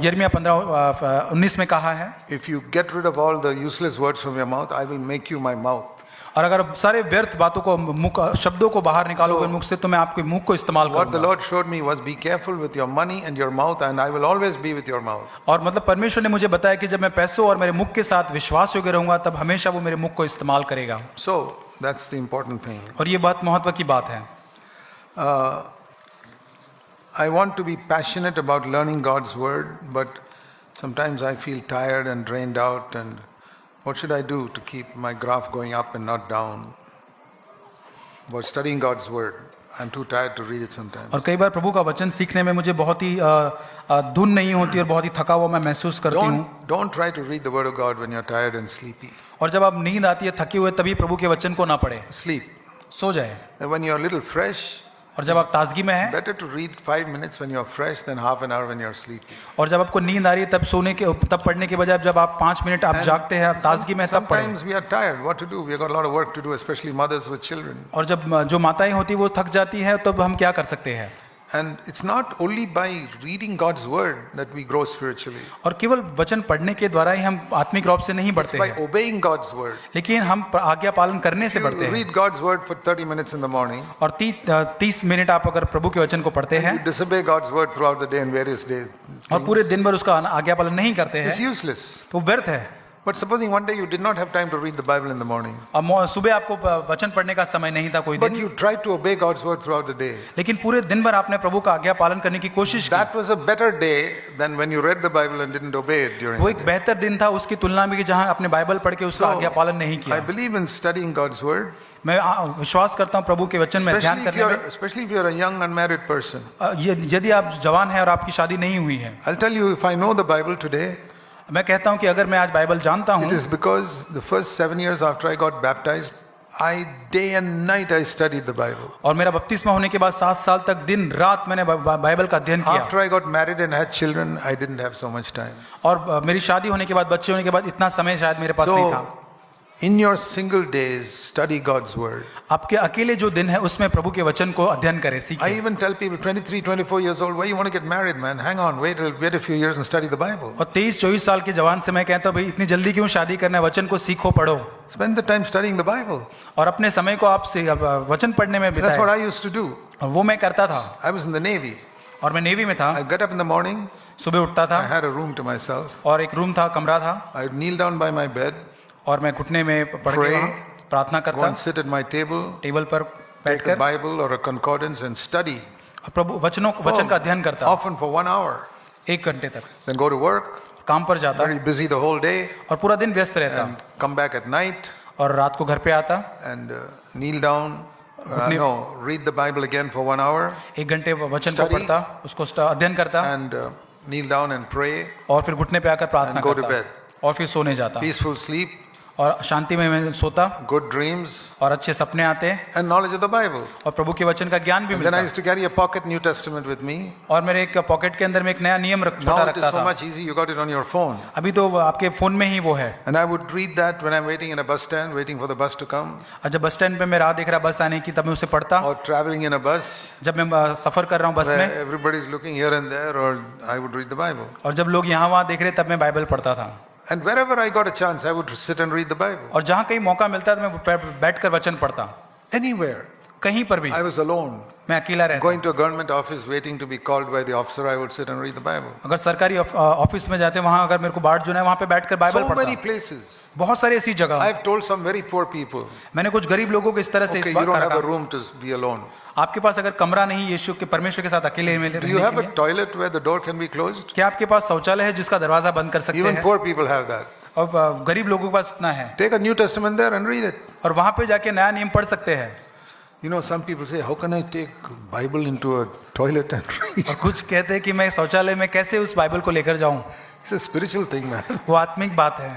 यिर्मयाह 15:19 में कहा है, If you get rid of all the useless words from your mouth, I will make you my mouth. और अगर सारे व्यर्थ बातों को शब्दों को बाहर निकालोगे मुख से, तो मैं आपके मुख को इस्तेमाल What the करूंगा। Lord showed me was be careful with your money and your mouth, and I will always be with your mouth. और मतलब परमेश्वर ने मुझे बताया कि जब मैं पैसों और मेरे मुख के साथ विश्वास योग्य रहूंगा, तब हमेशा वो मेरे मुख को इस्तेमाल करेगा। So that's the important thing. और ये बात महत्व की बात है। I want to be passionate about learning God's word, but sometimes I feel tired and drained out, and what should I do to keep my graph going up and not down? About studying God's word, I'm too tired to read it sometimes. और कई बार प्रभु का वचन सीखने में मुझे बहुत ही धुन नहीं होती और बहुत ही थका हुआ मैं महसूस करती हूँ। Don't try to read the word of God when you're tired and sleepy. और जब आप नींद आती है, थके हुए, तभी प्रभु के वचन को ना पढ़े, Sleep. सो जाए। And when you're a little fresh और जब आप ताजगी में हैं Better to read 5 minutes when you're fresh than half an hour when you're sleepy. और जब आपको नींद आ रही है तब पढ़ने के बजाय जब आप 5 मिनट आप जागते हैं आप ताजगी में तब पढ़ें। Sometimes we are tired. What to do? We have got a lot of work to do, especially mothers with children. और जब जो माताएं होती वो थक जाती है तब हम क्या कर सकते हैं? And it's not only by reading God's word that we grow spiritually. और केवल वचन पढ़ने के द्वारा ही हम आत्मिक रूप से नहीं It's बढ़ते by हैं, obeying God's word. लेकिन हम आज्ञा पालन करने से You बढ़ते हैं। read God's word for 30 minutes in the morning. और 30 मिनट आप अगर प्रभु के वचन को पढ़ते You हैं disobey God's word throughout the day in various days. और पूरे दिन भर उसका आज्ञा पालन नहीं करते It's हैं useless. तो व्यर्थ है। But supposing one day you did not have time to read the Bible in the morning, और सुबह आपको वचन पढ़ने का समय नहीं था कोई but दिन, you tried to obey God's word throughout the day. लेकिन पूरे दिन भर आपने प्रभु का आज्ञा पालन करने की कोशिश की। That was a better day than when you read the Bible and didn't obey it during वो the एक day. बेहतर दिन था उसकी तुलना में कि जहां आपने बाइबल पढ़ के उसका So, आज्ञा पालन नहीं I किया। believe in studying God's word, मैं विश्वास करता हूं प्रभु के वचन में ध्यान करने में। especially if you're a young unmarried person. यदि आप जवान हैं और आपकी शादी नहीं हुई है, I'll tell you, if I know the Bible today, मैं कहता हूं कि अगर मैं आज बाइबल जानता हूं it is because the first 7 years after I got baptized, day and night I studied the Bible. और मेरा बपतिस्मा होने के बाद 7 साल तक दिन रात मैंने बाइबल का अध्ययन किया। After I got married and had children, I didn't have so much time. और मेरी शादी होने के बाद बच्चे होने के बाद इतना समय शायद मेरे पास नहीं था। So, in your single days, study God's word. आपके अकेले जो दिन है उसमें प्रभु के वचन को अध्ययन करें, I सीखें। even tell people 23, 24 years old, why you want to get married, man? Hang on, wait a few years and study the Bible. और 23-24 साल के जवान से मैं कहता हूँ भाई इतनी जल्दी क्यों शादी करना है, वचन को सीखो पढ़ो Spend the time studying the Bible. और अपने समय को आप वचन पढ़ने में That's what बिताएं। I used to do. वो मैं करता था I was in the Navy. और मैं नेवी में था। I got up in the morning. सुबह उठता I था had a room to myself. और एक रूम था, कमरा था, I'd kneel down by my bed, और मैं घुटने में पढ़ के Pray. वहाँ प्रार्थना go करता, and sit at my table, table पर take a बैठकर Bible or a concordance and study. और प्रभु वचन का अध्ययन करता, Often for 1 hour. 1 घंटे तक। Then go to work, काम पर जाता very busy the whole day, और पूरा दिन व्यस्त रहता and come back at night और रात को घर पे आता, and kneel down. Read the Bible again for 1 hour 1 घंटे वचन को Study. पढ़ता, उसको अध्ययन करता and kneel down and pray. और फिर घुटने पे आकर प्रार्थना And go to करता bed. और फिर सोने जाता Peaceful sleep, और शांति में मैं सोता good dreams, और अच्छे सपने आते and knowledge of the Bible. और प्रभु के वचन का ज्ञान भी And then I मिलता। used to carry a pocket New Testament with me. और मेरे एक पॉकेट के अंदर में एक नया नियम छोटा Now it is रखता so था। much easy, you got it on your phone. अभी तो आपके फोन में ही वो है। And I would read that when I'm waiting in a bus stand, waiting for the bus to come, और जब बस स्टैंड पे मैं राह देख रहा बस आने की तब मैं उसे पढ़ता। or traveling in a bus जब मैं सफर कर रहा हूँ बस where में everybody's looking here and there, or I would read the Bible. और जब लोग यहाँ वहाँ देख रहे तब मैं बाइबल पढ़ता था। And wherever I got a chance, I would sit and read the Bible. और जहाँ कहीं मौका मिलता था मैं बैठकर वचन पढ़ता। Anywhere. कहीं पर भी I was alone. मैं अकेला रहता। Going to a government office, waiting to be called by the officer, I would sit and read the Bible. अगर सरकारी ऑफिस में जाते वहाँ अगर मेरे को बाट जो है वहाँ पे बैठकर बाइबल So many पढ़ता। places. बहुत सारी ऐसी जगह I've told some very poor people, मैंने कुछ गरीब लोगों को इस तरह से okay, इस you बात don't have a कहा, room to be alone. आपके पास अगर कमरा नहीं यीशु के परमेश्वर के साथ अकेले में Do you रहने have के a लिए, toilet where the door can be closed? क्या आपके पास शौचालय है जिसका दरवाजा बंद कर सकते Even हैं? poor people have that. और गरीब लोगों के पास उतना है Take a New Testament there and read it. और वहाँ पे जाके नया नियम पढ़ सकते हैं। You know, some people say, how can I take Bible into a toilet and read? और कुछ कहते हैं कि मैं शौचालय में कैसे उस बाइबल को लेकर जाऊं, It's a spiritual thing, man. वो आत्मिक बात है।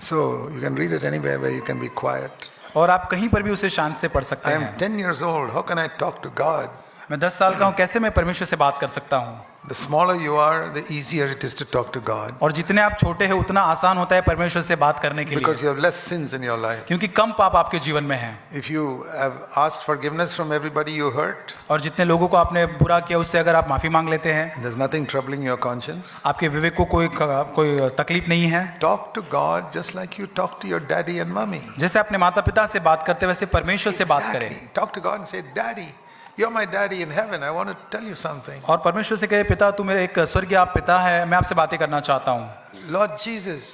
So you can read it anywhere where you can be quiet. और आप कहीं पर भी उसे शांत से पढ़ सकते I am हैं। 10 years old. How can I talk to God? मैं 10 साल का हूँ, कैसे मैं परमेश्वर से बात कर सकता हूँ? The smaller you are, the easier it is to talk to God. और जितने आप छोटे हैं उतना आसान होता है परमेश्वर से बात करने के Because लिए, you have less sins in your life. क्योंकि कम पाप आपके जीवन में हैं। If you have asked forgiveness from everybody you hurt, और जितने लोगों को आपने बुरा किया उससे अगर आप माफी मांग लेते हैं, there's nothing troubling your conscience. आपके विवेक को कोई तकलीफ नहीं है। Talk to God just like you talk to your daddy and mommy. जैसे अपने माता पिता से बात करते वैसे परमेश्वर से बात करें। Exactly. Talk to God and say, Daddy, you're my daddy in heaven. I want to tell you something. और परमेश्वर से कहे, पिता तू मेरे एक स्वर्गीय आप पिता है, मैं आपसे बातें करना चाहता हूँ। Lord Jesus,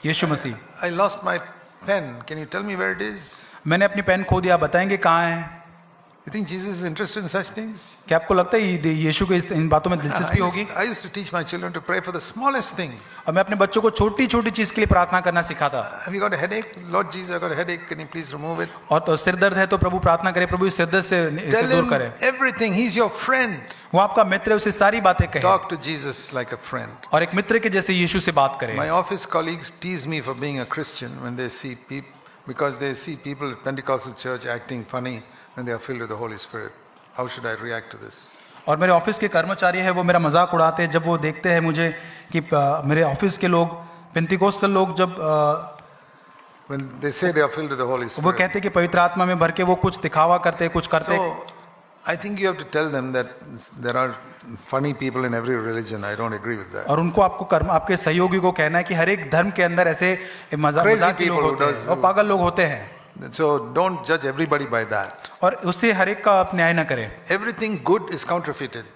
Yeshu Masih, I lost my pen. Can you tell me where it is? मैंने अपनी पेन खो दिया, बताएंगे कहाँ है? You think Jesus is interested in such things? क्या आपको लगता है यीशु को इन बातों में दिलचस्पी होगी? I used to teach my children to pray for the smallest thing. और मैं अपने बच्चों को छोटी छोटी चीज के लिए प्रार्थना करना सिखाता। Have you got a headache? Lord Jesus, I got a headache. Can you please remove it? और तो सिर दर्द है तो प्रभु प्रार्थना करे, प्रभु इस सिर दर्द से इसे Tell दूर him करे। everything. He's your friend. वो आपका मित्र है, उसे सारी बातें कहे Talk to Jesus like a friend. और एक मित्र के जैसे यीशु से बात करे। My office colleagues tease me for being a Christian when they see people, because they see people at Pentecostal church acting funny when they are filled with the Holy Spirit. How should I react to this? और मेरे office के कर्मचारी है वो मेरा मजाक उड़ाते हैं जब वो देखते हैं मुझे कि मेरे ऑफिस के लोग पेंतिकोस्टल लोग जब When they say they are filled with the Holy वो Spirit. कहते हैं कि पवित्र आत्मा में भर के वो कुछ दिखावा करते हैं कुछ करते हैं। So, I think you have to tell them that there are funny people in every religion. I don't agree with that. और उनको आपके सहयोगी को कहना है कि हर एक धर्म के अंदर ऐसे मजाक लोग होते हैं और पागल लोग होते हैं। So don't judge everybody by that. और उससे हर एक का आप न्याय न करें। Everything good is counterfeited.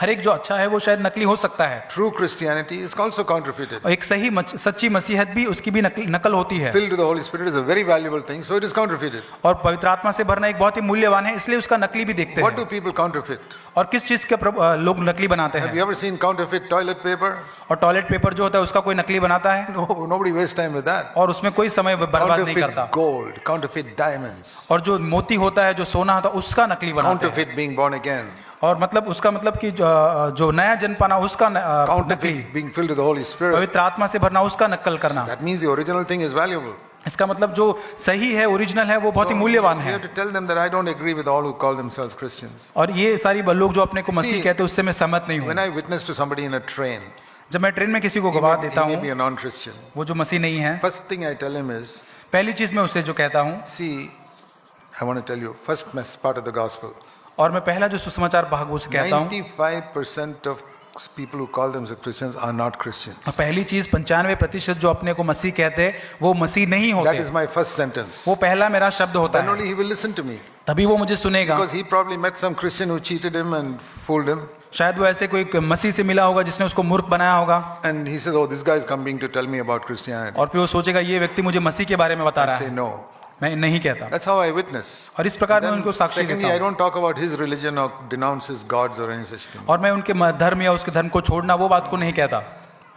हर एक जो अच्छा है वो शायद नकली हो सकता है। True Christianity is also counterfeited. और एक सही सच्ची मसीहत भी उसकी भी नकल होती है। Filled with the Holy Spirit is a very valuable thing, so it is counterfeited. और पवित्र आत्मा से भरना एक बहुत ही मूल्यवान है, इसलिए उसका नकली भी देखते What हैं। do people counterfeit? और किस चीज के लोग नकली बनाते Have you हैं? ever seen counterfeit toilet paper? और टॉयलेट पेपर जो होता है उसका कोई नकली बनाता है No, nobody wastes time with that. और उसमें कोई समय बर्बाद नहीं करता। Counterfeit gold, counterfeit diamonds, और जो मोती होता है जो सोना होता है उसका नकली बनाते हैं। counterfeit being born again, और मतलब उसका मतलब कि जो नया जन्म पाना उसका नकली, counterfeit being filled with the Holy Spirit. पवित्र आत्मा से भरना उसका नकल करना। That means the original thing is valuable. इसका मतलब जो सही है ओरिजिनल है वो बहुत ही मूल्यवान You है। have to tell them that I don't agree with all who call themselves Christians. और ये सारी लोग जो अपने को मसीह See, कहते हैं उससे मैं सहमत नहीं When हूँ। I witness to somebody in a train, जब मैं ट्रेन में किसी को he गवाह may, देता he may हूँ be a non-Christian. वो जो मसीह नहीं है, First thing I tell him is, पहली चीज मैं उससे जो कहता हूँ, see, I want to tell you, first part of the gospel. और मैं पहला जो सुसमाचार भाग उसे कहता हूँ, 95% of people who call themselves Christians are not Christians. पहली चीज 95% जो अपने को मसीह कहते हैं वो मसीह नहीं That होते। is my first sentence. वो पहला मेरा शब्द होता Then है, only he will listen to me. तभी वो मुझे सुनेगा। Because he probably met some Christian who cheated him and fooled him. शायद वो ऐसे कोई मसीह से मिला होगा जिसने उसको मूर्ख बनाया होगा And he says, oh, this guy is coming to tell me about Christianity. और फिर वो सोचेगा ये व्यक्ति मुझे मसीह के बारे में बता रहा I say है। no. मैं नहीं कहता। That's how I witness. और इस प्रकार मैं Then उनको साक्षी secondly, देता I हूँ। don't talk about his religion or denounce his gods or any such thing. और मैं उनके धर्म या उसके धर्म को छोड़ना वो बात को नहीं कहता।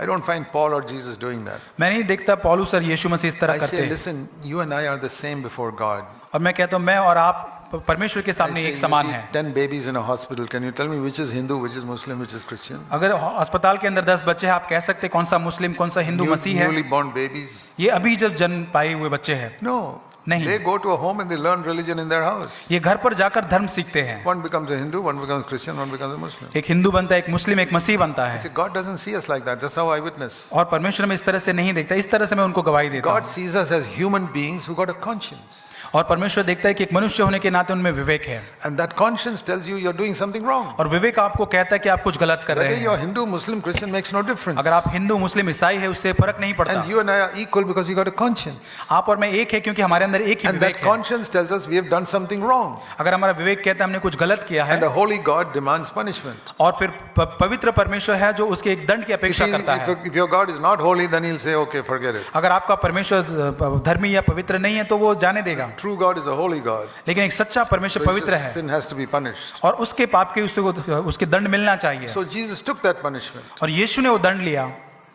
I don't find Paul or Jesus doing that. मैं नहीं देखता पौलुस और यीशु मसीह इस तरह I करते say, हैं। listen, you and I are the same before God. और मैं कहता हूँ मैं और आप परमेश्वर के I सामने say, एक you समान see है। 10 babies in a hospital. Can you tell me which is Hindu, which is Muslim, which is Christian? अगर अस्पताल के अंदर 10 बच्चे हैं, आप कह सकते हैं कौन सा मुस्लिम कौन सा हिंदू मसीह है? Newly born babies. ये अभी जब जन्म पाए हुए बच्चे हैं। No. नहीं। They go to a home and they learn religion in their house. ये घर पर जाकर धर्म सीखते हैं। One becomes a Hindu, one becomes Christian, one becomes a Muslim. एक हिंदू बनता है, एक मुस्लिम, एक मसीह बनता है। See, God doesn't see us like that. That's how I witness. और परमेश्वर में इस तरह से नहीं देखता, इस तरह से मैं उनको गवाही देता God हूँ। sees us as human beings who got a conscience. और परमेश्वर देखता है कि एक मनुष्य होने के नाते उनमें विवेक है। And that conscience tells you you're doing something wrong. और विवेक आपको कहता है कि आप कुछ गलत कर रहे Whether you're हैं। Hindu, Muslim, Christian makes no difference. अगर आप हिंदू मुस्लिम ईसाई है उससे फर्क नहीं पड़ता। And you and I are equal because we got a conscience. आप और मैं एक है क्योंकि हमारे अंदर एक ही And विवेक that है। conscience tells us we have done something wrong. अगर हमारा विवेक कहता है हमने कुछ गलत किया है And a holy God demands punishment. और फिर पवित्र परमेश्वर है जो उसके एक दंड की You अपेक्षा see, करता है। if your God is not holy, then he'll say, okay, forget it. अगर आपका परमेश्वर धर्मी या पवित्र नहीं है तो वो जाने देगा। True God is a holy God. लेकिन एक सच्चा परमेश्वर So he पवित्र says है sin has to be punished. और उसके पाप के उसके दंड मिलना चाहिए। So Jesus took that punishment. और यीशु ने वो दंड लिया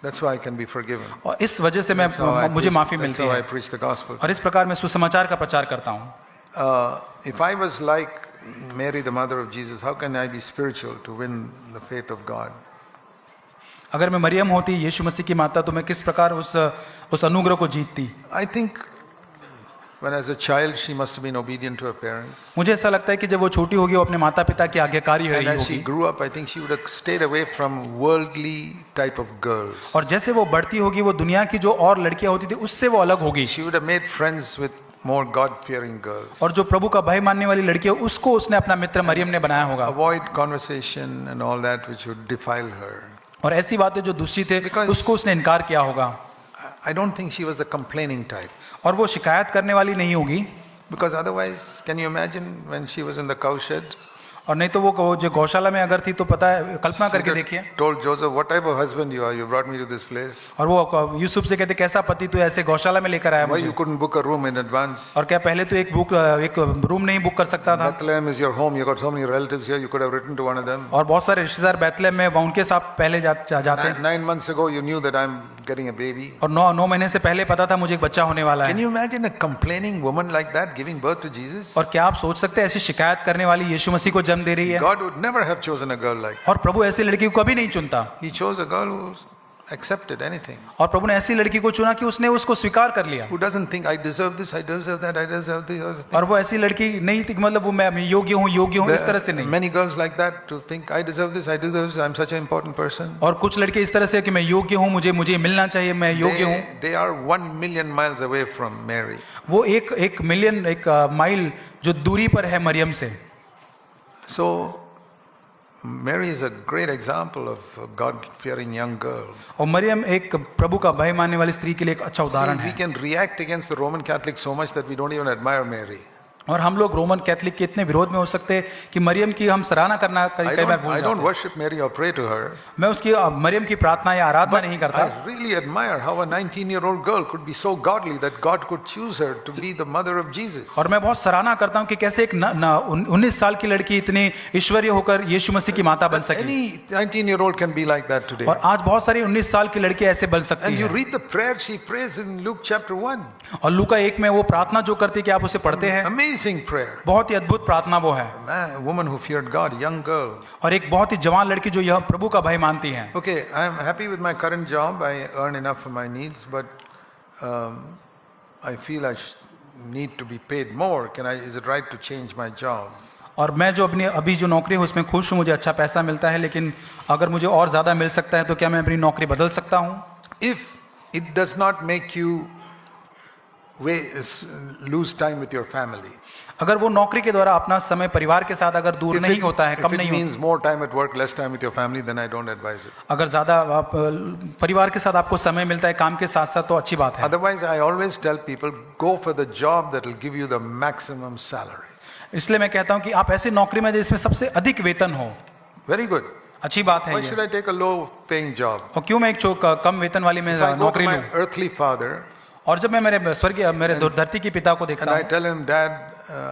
That's why I can be forgiven. और इस वजह से That's how I मुझे माफी preach- मिलती that's how I है। preach the gospel. और इस प्रकार मैं सुसमाचार का प्रचार करता हूँ। If I was like Mary, the mother of Jesus, how can I be spiritual to win the faith of God? अगर मैं मरियम होती यीशु मसीह की माता तो मैं किस प्रकार उस अनुग्रह को जीतती। I think when as a child she must have been obedient to her parents. मुझे ऐसा लगता है कि जब वो छोटी होगी वो अपने माता पिता की आज्ञाकारी And रही as she होगी grew up, I think she would have stayed away from worldly type of girls. और जैसे वो बढ़ती होगी वो दुनिया की जो और लड़कियां होती थी उससे वो अलग होगी She would have made friends with more God-fearing girls. और जो प्रभु का भय मानने वाली लड़की है उसको उसने अपना मित्र मरियम ने बनाया होगा। Avoid conversation and all that which would defile her. और ऐसी बातें जो दूषित थे Because- उसको उसने इनकार किया होगा I don't think she was the complaining type. और वो शिकायत करने वाली नहीं होगी। Because otherwise, can you imagine when she was in the cow shed? और नहीं तो वो जो गौशाला में अगर थी तो पता है कल्पना She करके would देखिए। have told Joseph, what type of husband you are? You brought me to this place. और वो यूसुफ से कहते कैसा पति तू ऐसे गौशाला में लेकर आया Why मुझे। you couldn't book a room in advance? और क्या पहले तो एक रूम नहीं बुक कर सकता था। Bethlehem is your home. You got so many relatives here. You could have written to one of them. और बहुत सारे रिश्तेदार बैतलहम में वहाँ उनके साथ पहले जाते। 9 months ago, you knew that I'm getting a baby. और 9 महीने से पहले पता था मुझे एक बच्चा होने वाला Can है। you imagine a complaining woman like that giving birth to Jesus? और क्या आप सोच सकते हैं ऐसी शिकायत करने वाली यीशु मसीह को जन्म दे रही है। God would never have chosen a girl like that. और प्रभु ऐसी लड़की को कभी नहीं चुनता। He chose a girl who's accepted anything. और प्रभु ने ऐसी लड़की को चुना कि उसने उसको स्वीकार कर लिया। Who doesn't think I deserve this, I deserve that, I deserve the other thing. और वो ऐसी लड़की नहीं थी कि मतलब वो मैं योग्य हूँ इस तरह से There are नहीं। many girls like that to think I deserve this, I deserve this, I'm such an important person. और कुछ लड़के इस तरह से कि मैं योग्य हूँ, मुझे मिलना चाहिए, मैं योग्य हूँ। They are 1 million miles away from Mary. वो एक मिलियन माइल जो दूरी पर है मरियम से। So Mary is a great example of a God-fearing young girl. और मरियम एक प्रभु का भय मानने वाली स्त्री के लिए एक अच्छा उदाहरण See, we है। can react against the Roman Catholics so much that we don't even admire Mary. और हम लोग रोमन कैथलिक के इतने विरोध में हो सकते हैं कि मरियम की हम सराहना करना कई बार भूल I don't जाते हैं। worship Mary or pray to her. मैं उसकी मरियम की प्रार्थना या आराधना नहीं करता, I really admire how a 19-year-old girl could be so godly that God could choose her to be the mother of Jesus. और मैं बहुत सराहना करता हूँ कि कैसे एक 19 साल की लड़की इतनी ईश्वरीय होकर यीशु मसीह की माता बन सकी। Any 19-year-old can be like that today. और आज बहुत सारी 19 साल की लड़की ऐसे बन सकती And you है। read the prayer she prays in Luke chapter 1. और लूका 1 में वो प्रार्थना जो करती है कि आप उसे पढ़ते हैं, Amazing prayer. बहुत ही अद्भुत प्रार्थना वो है। A woman who feared God, young girl. और एक बहुत ही जवान लड़की जो यह प्रभु का भय मानती है। Okay, I am happy with my current job. I earn enough for my needs, but I feel I need to be paid more. Is it right to change my job? और मैं जो अभी जो नौकरी है उसमें खुश हूँ, मुझे अच्छा पैसा मिलता है, लेकिन अगर मुझे और ज़्यादा मिल सकता है तो क्या मैं अपनी नौकरी बदल सकता हूँ? If it does not make you lose time with your family. अगर वो नौकरी के द्वारा अपना समय परिवार के साथ अगर दूर नहीं होता है, कम नहीं होता, means more time at work, less time with your family, then I don't advise it. अगर ज़्यादा परिवार के साथ आपको समय मिलता है काम के साथ साथ तो अच्छी बात है। Otherwise, I always tell people, go for the job that will give you the maximum salary. इसलिए मैं कहता हूँ कि आप ऐसी नौकरी में जिसमें सबसे अधिक वेतन हो। Very good. अच्छी बात है Why ये। should I take a low-paying job? और क्यों मैं एक कम वेतन वाली में If I go to नौकरी my लूँ? earthly father और जब मैं मेरे धरती के पिता को and देखता I हूँ tell him, Dad,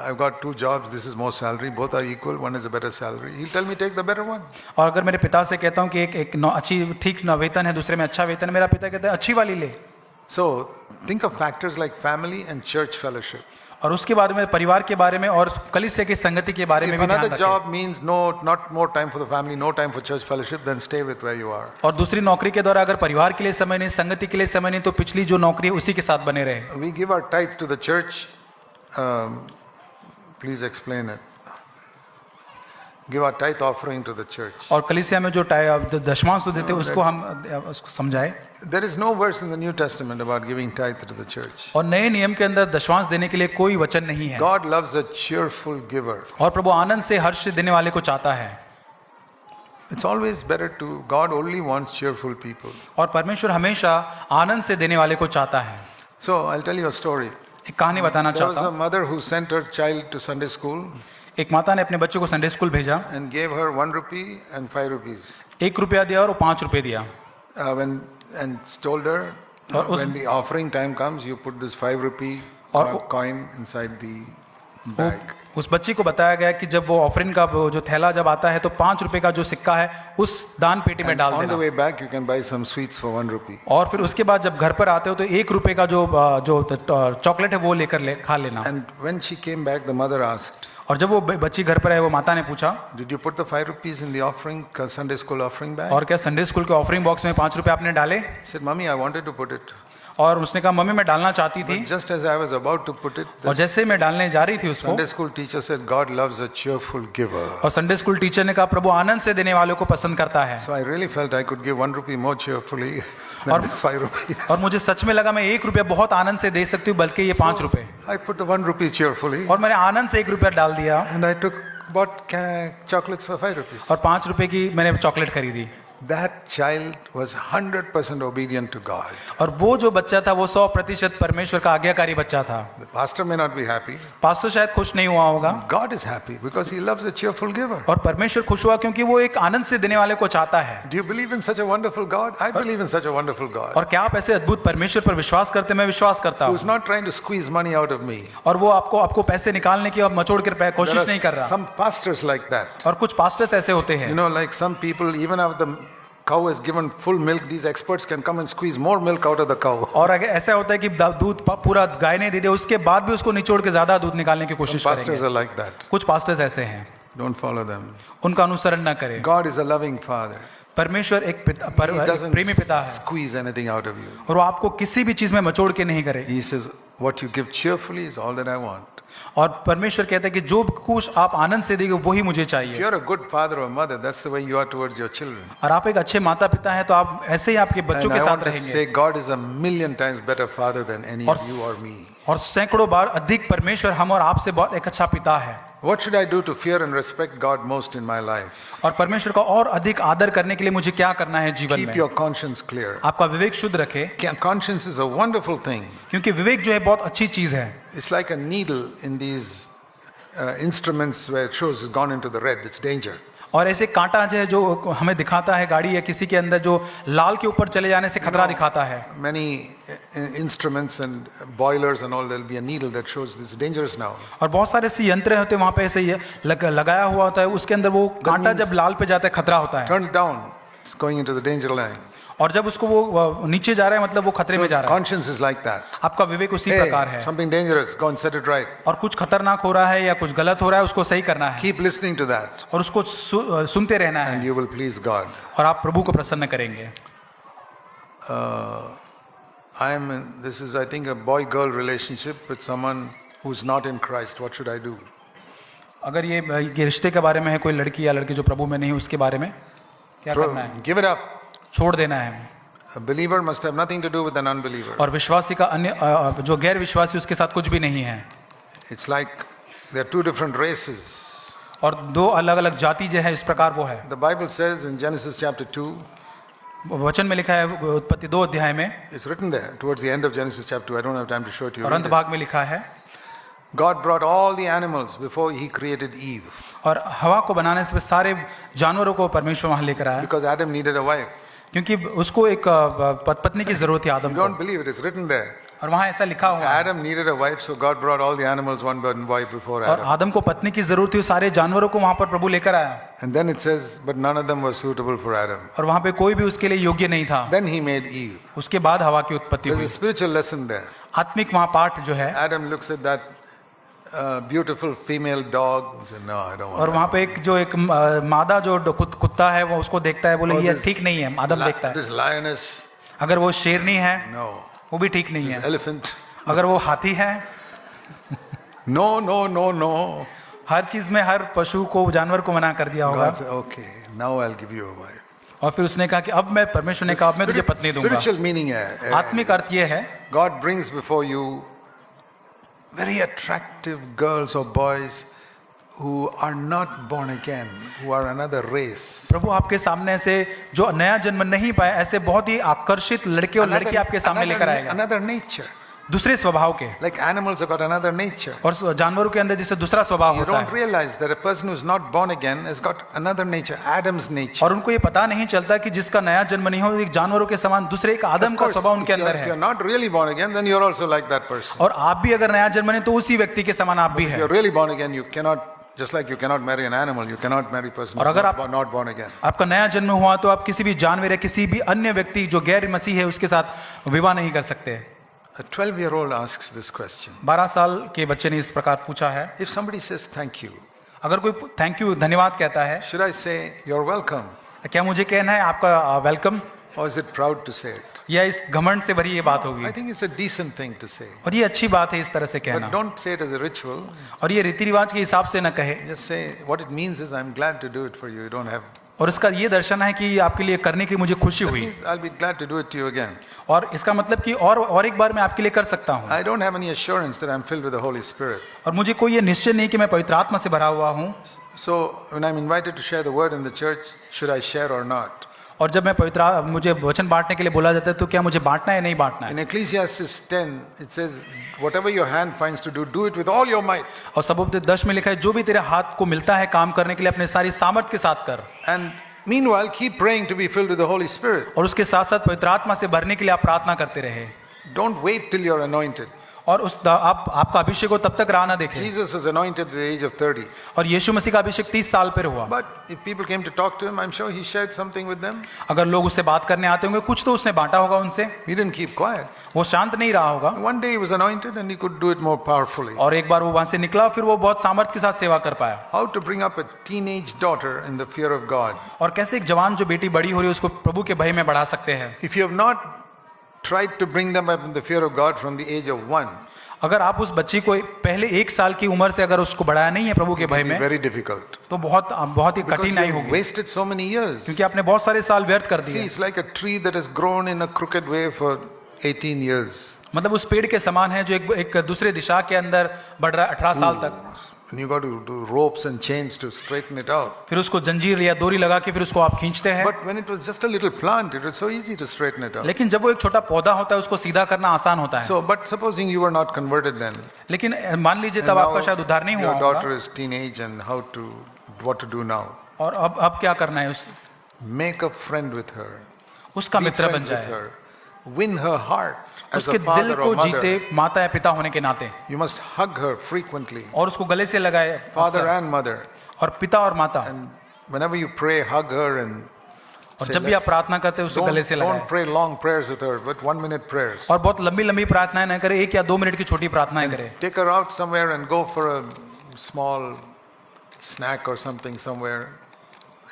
I've got 2 jobs. This is more salary. Both are equal. One is a better salary. He'll tell me take the better one. और अगर मेरे पिता से कहता हूँ कि एक अच्छी ठीक वेतन है, दूसरे में अच्छा वेतन है, मेरा पिता कहता है अच्छी वाली ले। So think of factors like family and church fellowship. और उसके बारे में परिवार के बारे में और कलीसिया की संगति के बारे में If भी ध्यान another रखें। job means not more time for the family, no time for church fellowship, then stay with where you are. और दूसरी नौकरी के द्वारा अगर परिवार के लिए समय नहीं, संगति के लिए समय नहीं, तो पिछली जो नौकरी है उसी के साथ बने रहे। We give our tithe to the church. Please explain it. Give our tithe offering to the church. और कलीसिया में जो दशमांश देते हैं उसको हम उसको समझाएं। There is no verse in the New Testament about giving tithe to the church. और नए नियम के अंदर दशमांश देने के लिए कोई वचन नहीं है। God loves a cheerful giver. और प्रभु आनंद से हर्ष से देने वाले को चाहता है। It's always better to, God only wants cheerful people. और परमेश्वर हमेशा आनंद से देने वाले को चाहता है। So I'll tell you a story. एक कहानी बताना There was चाहता a हूँ। mother who sent her child to Sunday school एक माता ने अपने बच्चे को संडे स्कूल भेजा, and gave her 1 rupee and 5 rupees. 1 रुपया दिया और 5 रुपए दिया। And told her, और उस- when the offering time comes, you put this 5 rupee और- coin inside the bag. उस बच्ची को बताया गया कि जब वो ऑफरिंग का वो जो थैला जब आता है तो 5 रुपए का जो सिक्का है उस दान पेटी में And डाल on the देना। way back, you can buy some sweets for 1 rupee. और फिर उसके बाद जब घर पर आते हो तो 1 रुपए का जो चॉकलेट है वो लेकर खा लेना। And when she came back, the mother asked, और जब वो बच्ची घर पर आई, वो माता ने पूछा, did you put the 5 rupees in the offering, Sunday school offering bag? और क्या संडे स्कूल के ऑफरिंग बॉक्स में 5 रुपए आपने डाले? She said, Mommy, I wanted to put it. और उसने कहा मम्मी मैं डालना चाहती थी। But just as I was about to put it, और the जैसे ही मैं डालने जा रही थी उसको, Sunday school teacher said, God loves a cheerful giver. और संडे स्कूल टीचर ने कहा प्रभु आनंद से देने वालों को पसंद करता है। So I really felt I could give 1 rupee more cheerfully than और- this 5 rupees. और मुझे सच में लगा मैं 1 रुपया बहुत आनंद से दे सकती हूँ, बल्कि ये 5 रुपए। I put the 1 rupee cheerfully और मैंने आनंद से 1 रुपया डाल दिया and I bought chocolates for 5 rupees. और 5 रुपए की मैंने चॉकलेट खरीदी। That child was 100% obedient to God. और वो जो बच्चा था वो 100% परमेश्वर का आज्ञाकारी बच्चा था। The pastor may not be happy. Pastor शायद खुश नहीं हुआ होगा, God is happy because he loves a cheerful giver. और परमेश्वर खुश हुआ क्योंकि वो एक आनंद से देने वाले को चाहता है। Do you believe in such a wonderful God? I believe in such a wonderful God. और क्या आप ऐसे अद्भुत परमेश्वर पर विश्वास करते हैं? मैं विश्वास करता Who's हूँ। not trying to squeeze money out of me. और वो आपको पैसे निकालने की और मचोड़ कर कोशिश There नहीं कर are रहा। some pastors like that. और कुछ पास्टर्स ऐसे होते हैं, You know, like some people, even after the cow is given full milk, these experts can come and squeeze more milk out of the cow. और अगर ऐसा होता है कि दूध पूरा गाय ने दे दिया उसके बाद भी उसको निचोड़ के ज्यादा दूध निकालने की कोशिश Pastors करेंगे। are like that. कुछ पास्टर्स ऐसे हैं, Don't follow them. उनका अनुसरण न करें। God is a loving father. परमेश्वर एक He doesn't प्रेमी पिता है squeeze anything out of you. और वो आपको किसी भी चीज में मचोड़ के नहीं करे। He says, what you give cheerfully is all that I want. और परमेश्वर कहता है कि जो कुछ आप आनंद से देंगे वही मुझे If चाहिए। you're a good father or mother, that's the way you are towards your children. और आप एक अच्छे माता पिता हैं तो आप ऐसे ही आपके बच्चों And के I साथ want to रहेंगे। say God is a million times better father than any और of you or me. और सैकड़ों बार अधिक परमेश्वर हम और आपसे बहुत एक अच्छा पिता है। What should I do to fear and respect God most in my life? और परमेश्वर का और अधिक आदर करने के लिए मुझे क्या करना है जीवन Keep में? your conscience clear. आपका विवेक शुद्ध रखे, Conscience is a wonderful thing. क्योंकि विवेक जो है बहुत अच्छी चीज है। It's like a needle in these instruments where it shows it's gone into the red. It's danger. और ऐसे कांटा जो है जो हमें दिखाता है गाड़ी या किसी के अंदर जो लाल के ऊपर चले जाने से खतरा दिखाता है। Many instruments and boilers and all, there'll be a needle that shows it's dangerous now. और बहुत सारे ऐसे यंत्र होते हैं वहां पे ऐसे ये लगाया हुआ होता है, उसके अंदर वो कांटा जब लाल पे जाता है खतरा होता है। Turn it down. It's going into the danger line. और जब उसको वो नीचे जा रहा है मतलब वो खतरे में जा रहा है। Conscience is like that. आपका विवेक उसी Hey, प्रकार है। something dangerous. Go and set it right. और कुछ खतरनाक हो रहा है या कुछ गलत हो रहा है उसको सही करना है Keep listening to that, और उसको सुनते रहना and है you will please God. और आप प्रभु को प्रसन्न करेंगे। This is, I think, a boy-girl relationship with someone who's not in Christ. What should I do? अगर ये रिश्ते के बारे में है, कोई लड़की या लड़के जो प्रभु में नहीं उसके बारे में क्या करना है? Give it up. छोड़ देना है। A believer must have nothing to do with an unbeliever. और विश्वासी का अन्य जो गैर विश्वासी उसके साथ कुछ भी नहीं है। It's like there are two different races. और दो अलग अलग जाति जो है इस प्रकार वो है। The Bible says in Genesis chapter 2, वचन में लिखा है उत्पत्ति 2 अध्याय में, it's written there towards the end of Genesis chapter 2. I don't have time to show it to you. और अंत भाग में लिखा है, God brought all the animals before he created Eve. और हवा को बनाने से सारे जानवरों को परमेश्वर वहां लेकर आया, Because Adam needed a wife. क्योंकि उसको एक पत्नी की जरूरत थी आदम You को। don't believe it, it's written there. और वहां ऐसा लिखा हुआ है। Adam needed a wife, so God brought all the animals one by one before और Adam. आदम को पत्नी की जरूरत थी, सारे जानवरों को वहां पर प्रभु लेकर आया। And then it says, but none of them were suitable for Adam. और वहां पे कोई भी उसके लिए योग्य नहीं था। Then he made Eve. उसके बाद हवा की उत्पत्ति There's हुई। a spiritual lesson there. आत्मिक वहां पाठ जो है, Adam looks at that beautiful female dog and says, no, I don't और want वहां पे एक जो एक मादा जो कुत्ता है वो उसको देखता है, बोले Oh, ये this- ठीक नहीं है। आदम देखता that. है This lioness, अगर वो शेरनी है no. वो भी ठीक नहीं This है, elephant, अगर वो हाथी है। no, no, no, no. हर चीज में हर पशु को जानवर को मना कर दिया होगा। God said, okay, now I'll give you a wife. और फिर उसने कहा कि अब मैं परमेश्वर ने कहा अब मैं तुझे पत्नी दूंगा। Spiritual meaning है. आत्मिक अर्थ ये है, God brings before you very attractive girls or boys who are not born again, who are another race. प्रभु आपके सामने से जो नया जन्म नहीं पाए ऐसे बहुत ही आकर्षित लड़के और लड़की आपके सामने लेकर आएगा, Another nature. दूसरे स्वभाव के। Like animals have got another nature. और जानवरों के अंदर जैसे दूसरा स्वभाव You होता don't है, realize that a person who's not born again has got another nature, Adam's nature. और उनको ये पता नहीं चलता कि जिसका नया जन्म नहीं हो एक जानवरों के समान दूसरे एक आदम Of का course, स्वभाव उनके if अंदर you're है। not really born again, then you're also like that person. और आप भी अगर नया जन्म नहीं तो उसी व्यक्ति के समान आप भी If है। you're really born again, you cannot, just like you cannot marry an animal, you cannot marry a person और who's अगर not born again. आपका नया जन्म हुआ तो आप किसी भी जानवर या किसी भी अन्य व्यक्ति जो गैर मसीह है उसके साथ विवाह नहीं कर सकते। A 12-year-old asks this question. 12 साल के बच्चे ने इस प्रकार पूछा है, If somebody says thank you, अगर कोई थैंक यू धन्यवाद कहता है, should I say you're welcome? क्या मुझे कहना है आपका welcome, Or is it proud to say it? या इस घमंड से भरी ये बात होगी? I think it's a decent thing to say. और ये अच्छी बात है इस तरह से But कहना, don't say it as a ritual. और ये रीति रिवाज के हिसाब से न कहे। Just say what it means is I'm glad to do it for you. You don't have. और इसका ये दर्शन है कि आपके लिए करने की मुझे खुशी That हुई, means I'll be glad to do it to you again. और इसका मतलब कि और एक बार मैं आपके लिए कर सकता हूँ। I don't have any assurance that I'm filled with the Holy Spirit. और मुझे कोई ये निश्चय नहीं कि मैं पवित्र आत्मा से भरा हुआ हूँ। So when I'm invited to share the word in the church, should I share or not? और जब मैं मुझे वचन बांटने के लिए बोला जाता है तो क्या मुझे बांटना है नहीं बांटना है? In Ecclesiastes 10, it says, whatever your hand finds to do, do it with all your might. और सबूत 10 में लिखा है जो भी तेरे हाथ को मिलता है काम करने के लिए अपने सारी सामर्थ के साथ कर। And meanwhile, keep praying to be filled with the Holy Spirit. और उसके साथ साथ पवित्र आत्मा से भरने के लिए आप प्रार्थना करते रहे। Don't wait till you're anointed. और आपका अभिषेक हो तब तक राह ना देखें। Jesus was anointed at the age of 30. और यीशु मसीह का अभिषेक 30 साल पर हुआ। But if people came to talk to him, I'm sure he shared something with them. अगर लोग उससे बात करने आते होंगे, कुछ तो उसने बांटा होगा उनसे। He didn't keep quiet. वो शांत नहीं रहा होगा। One day he was anointed and he could do it more powerfully. और एक बार वो वहां से निकला, फिर वो बहुत सामर्थ्य के साथ सेवा कर पाया। How to bring up a teenage daughter in the fear of God. और कैसे एक जवान जो बेटी बड़ी हो रही है उसको प्रभु के भय में बढ़ा सकते हैं। If you have not tried to bring them up in the fear of God from the age of 1, अगर आप उस बच्ची को पहले 1 साल की उम्र से अगर उसको बढ़ाया नहीं है प्रभु के it भय will be में, very difficult. तो बहुत ही Because कठिनाई you होगी, wasted so many years. क्योंकि आपने बहुत सारे साल व्यर्थ कर See, दिए। it's like a tree that has grown in a crooked way for 18 years. मतलब उस पेड़ के समान है जो एक दूसरे दिशा के अंदर बढ़ रहा है 18 साल तक। And you got to do ropes and chains to straighten it out. फिर उसको जंजीर या डोरी लगा के फिर उसको आप खींचते हैं। But when it was just a little plant, it was so easy to straighten it out. लेकिन जब वो एक छोटा पौधा होता है उसको सीधा करना आसान होता है। So, but supposing you were not converted then, लेकिन मान लीजिए and तब now आपका शायद उद्धार नहीं हुआ your होगा, daughter is teenage and what to do now? और अब क्या करना है? Make a friend with her. उसका Be मित्र बन friends with जाए, her. Win her heart as उसके a दिल father को or mother. जीते माता या पिता होने के नाते, You must hug her frequently, और उसको गले से लगाए father अक्सर, and mother. और पिता और माता। And whenever you pray, hug her and और say, जब भी आप प्रार्थना करते हैं उसको गले से don't लगाए, pray long prayers with her, but 1-minute prayers. और बहुत लंबी लंबी प्रार्थनाएं न करें, 1 या 2 मिनट की छोटी प्रार्थनाएं करें। Take her out somewhere and go for a small snack or something somewhere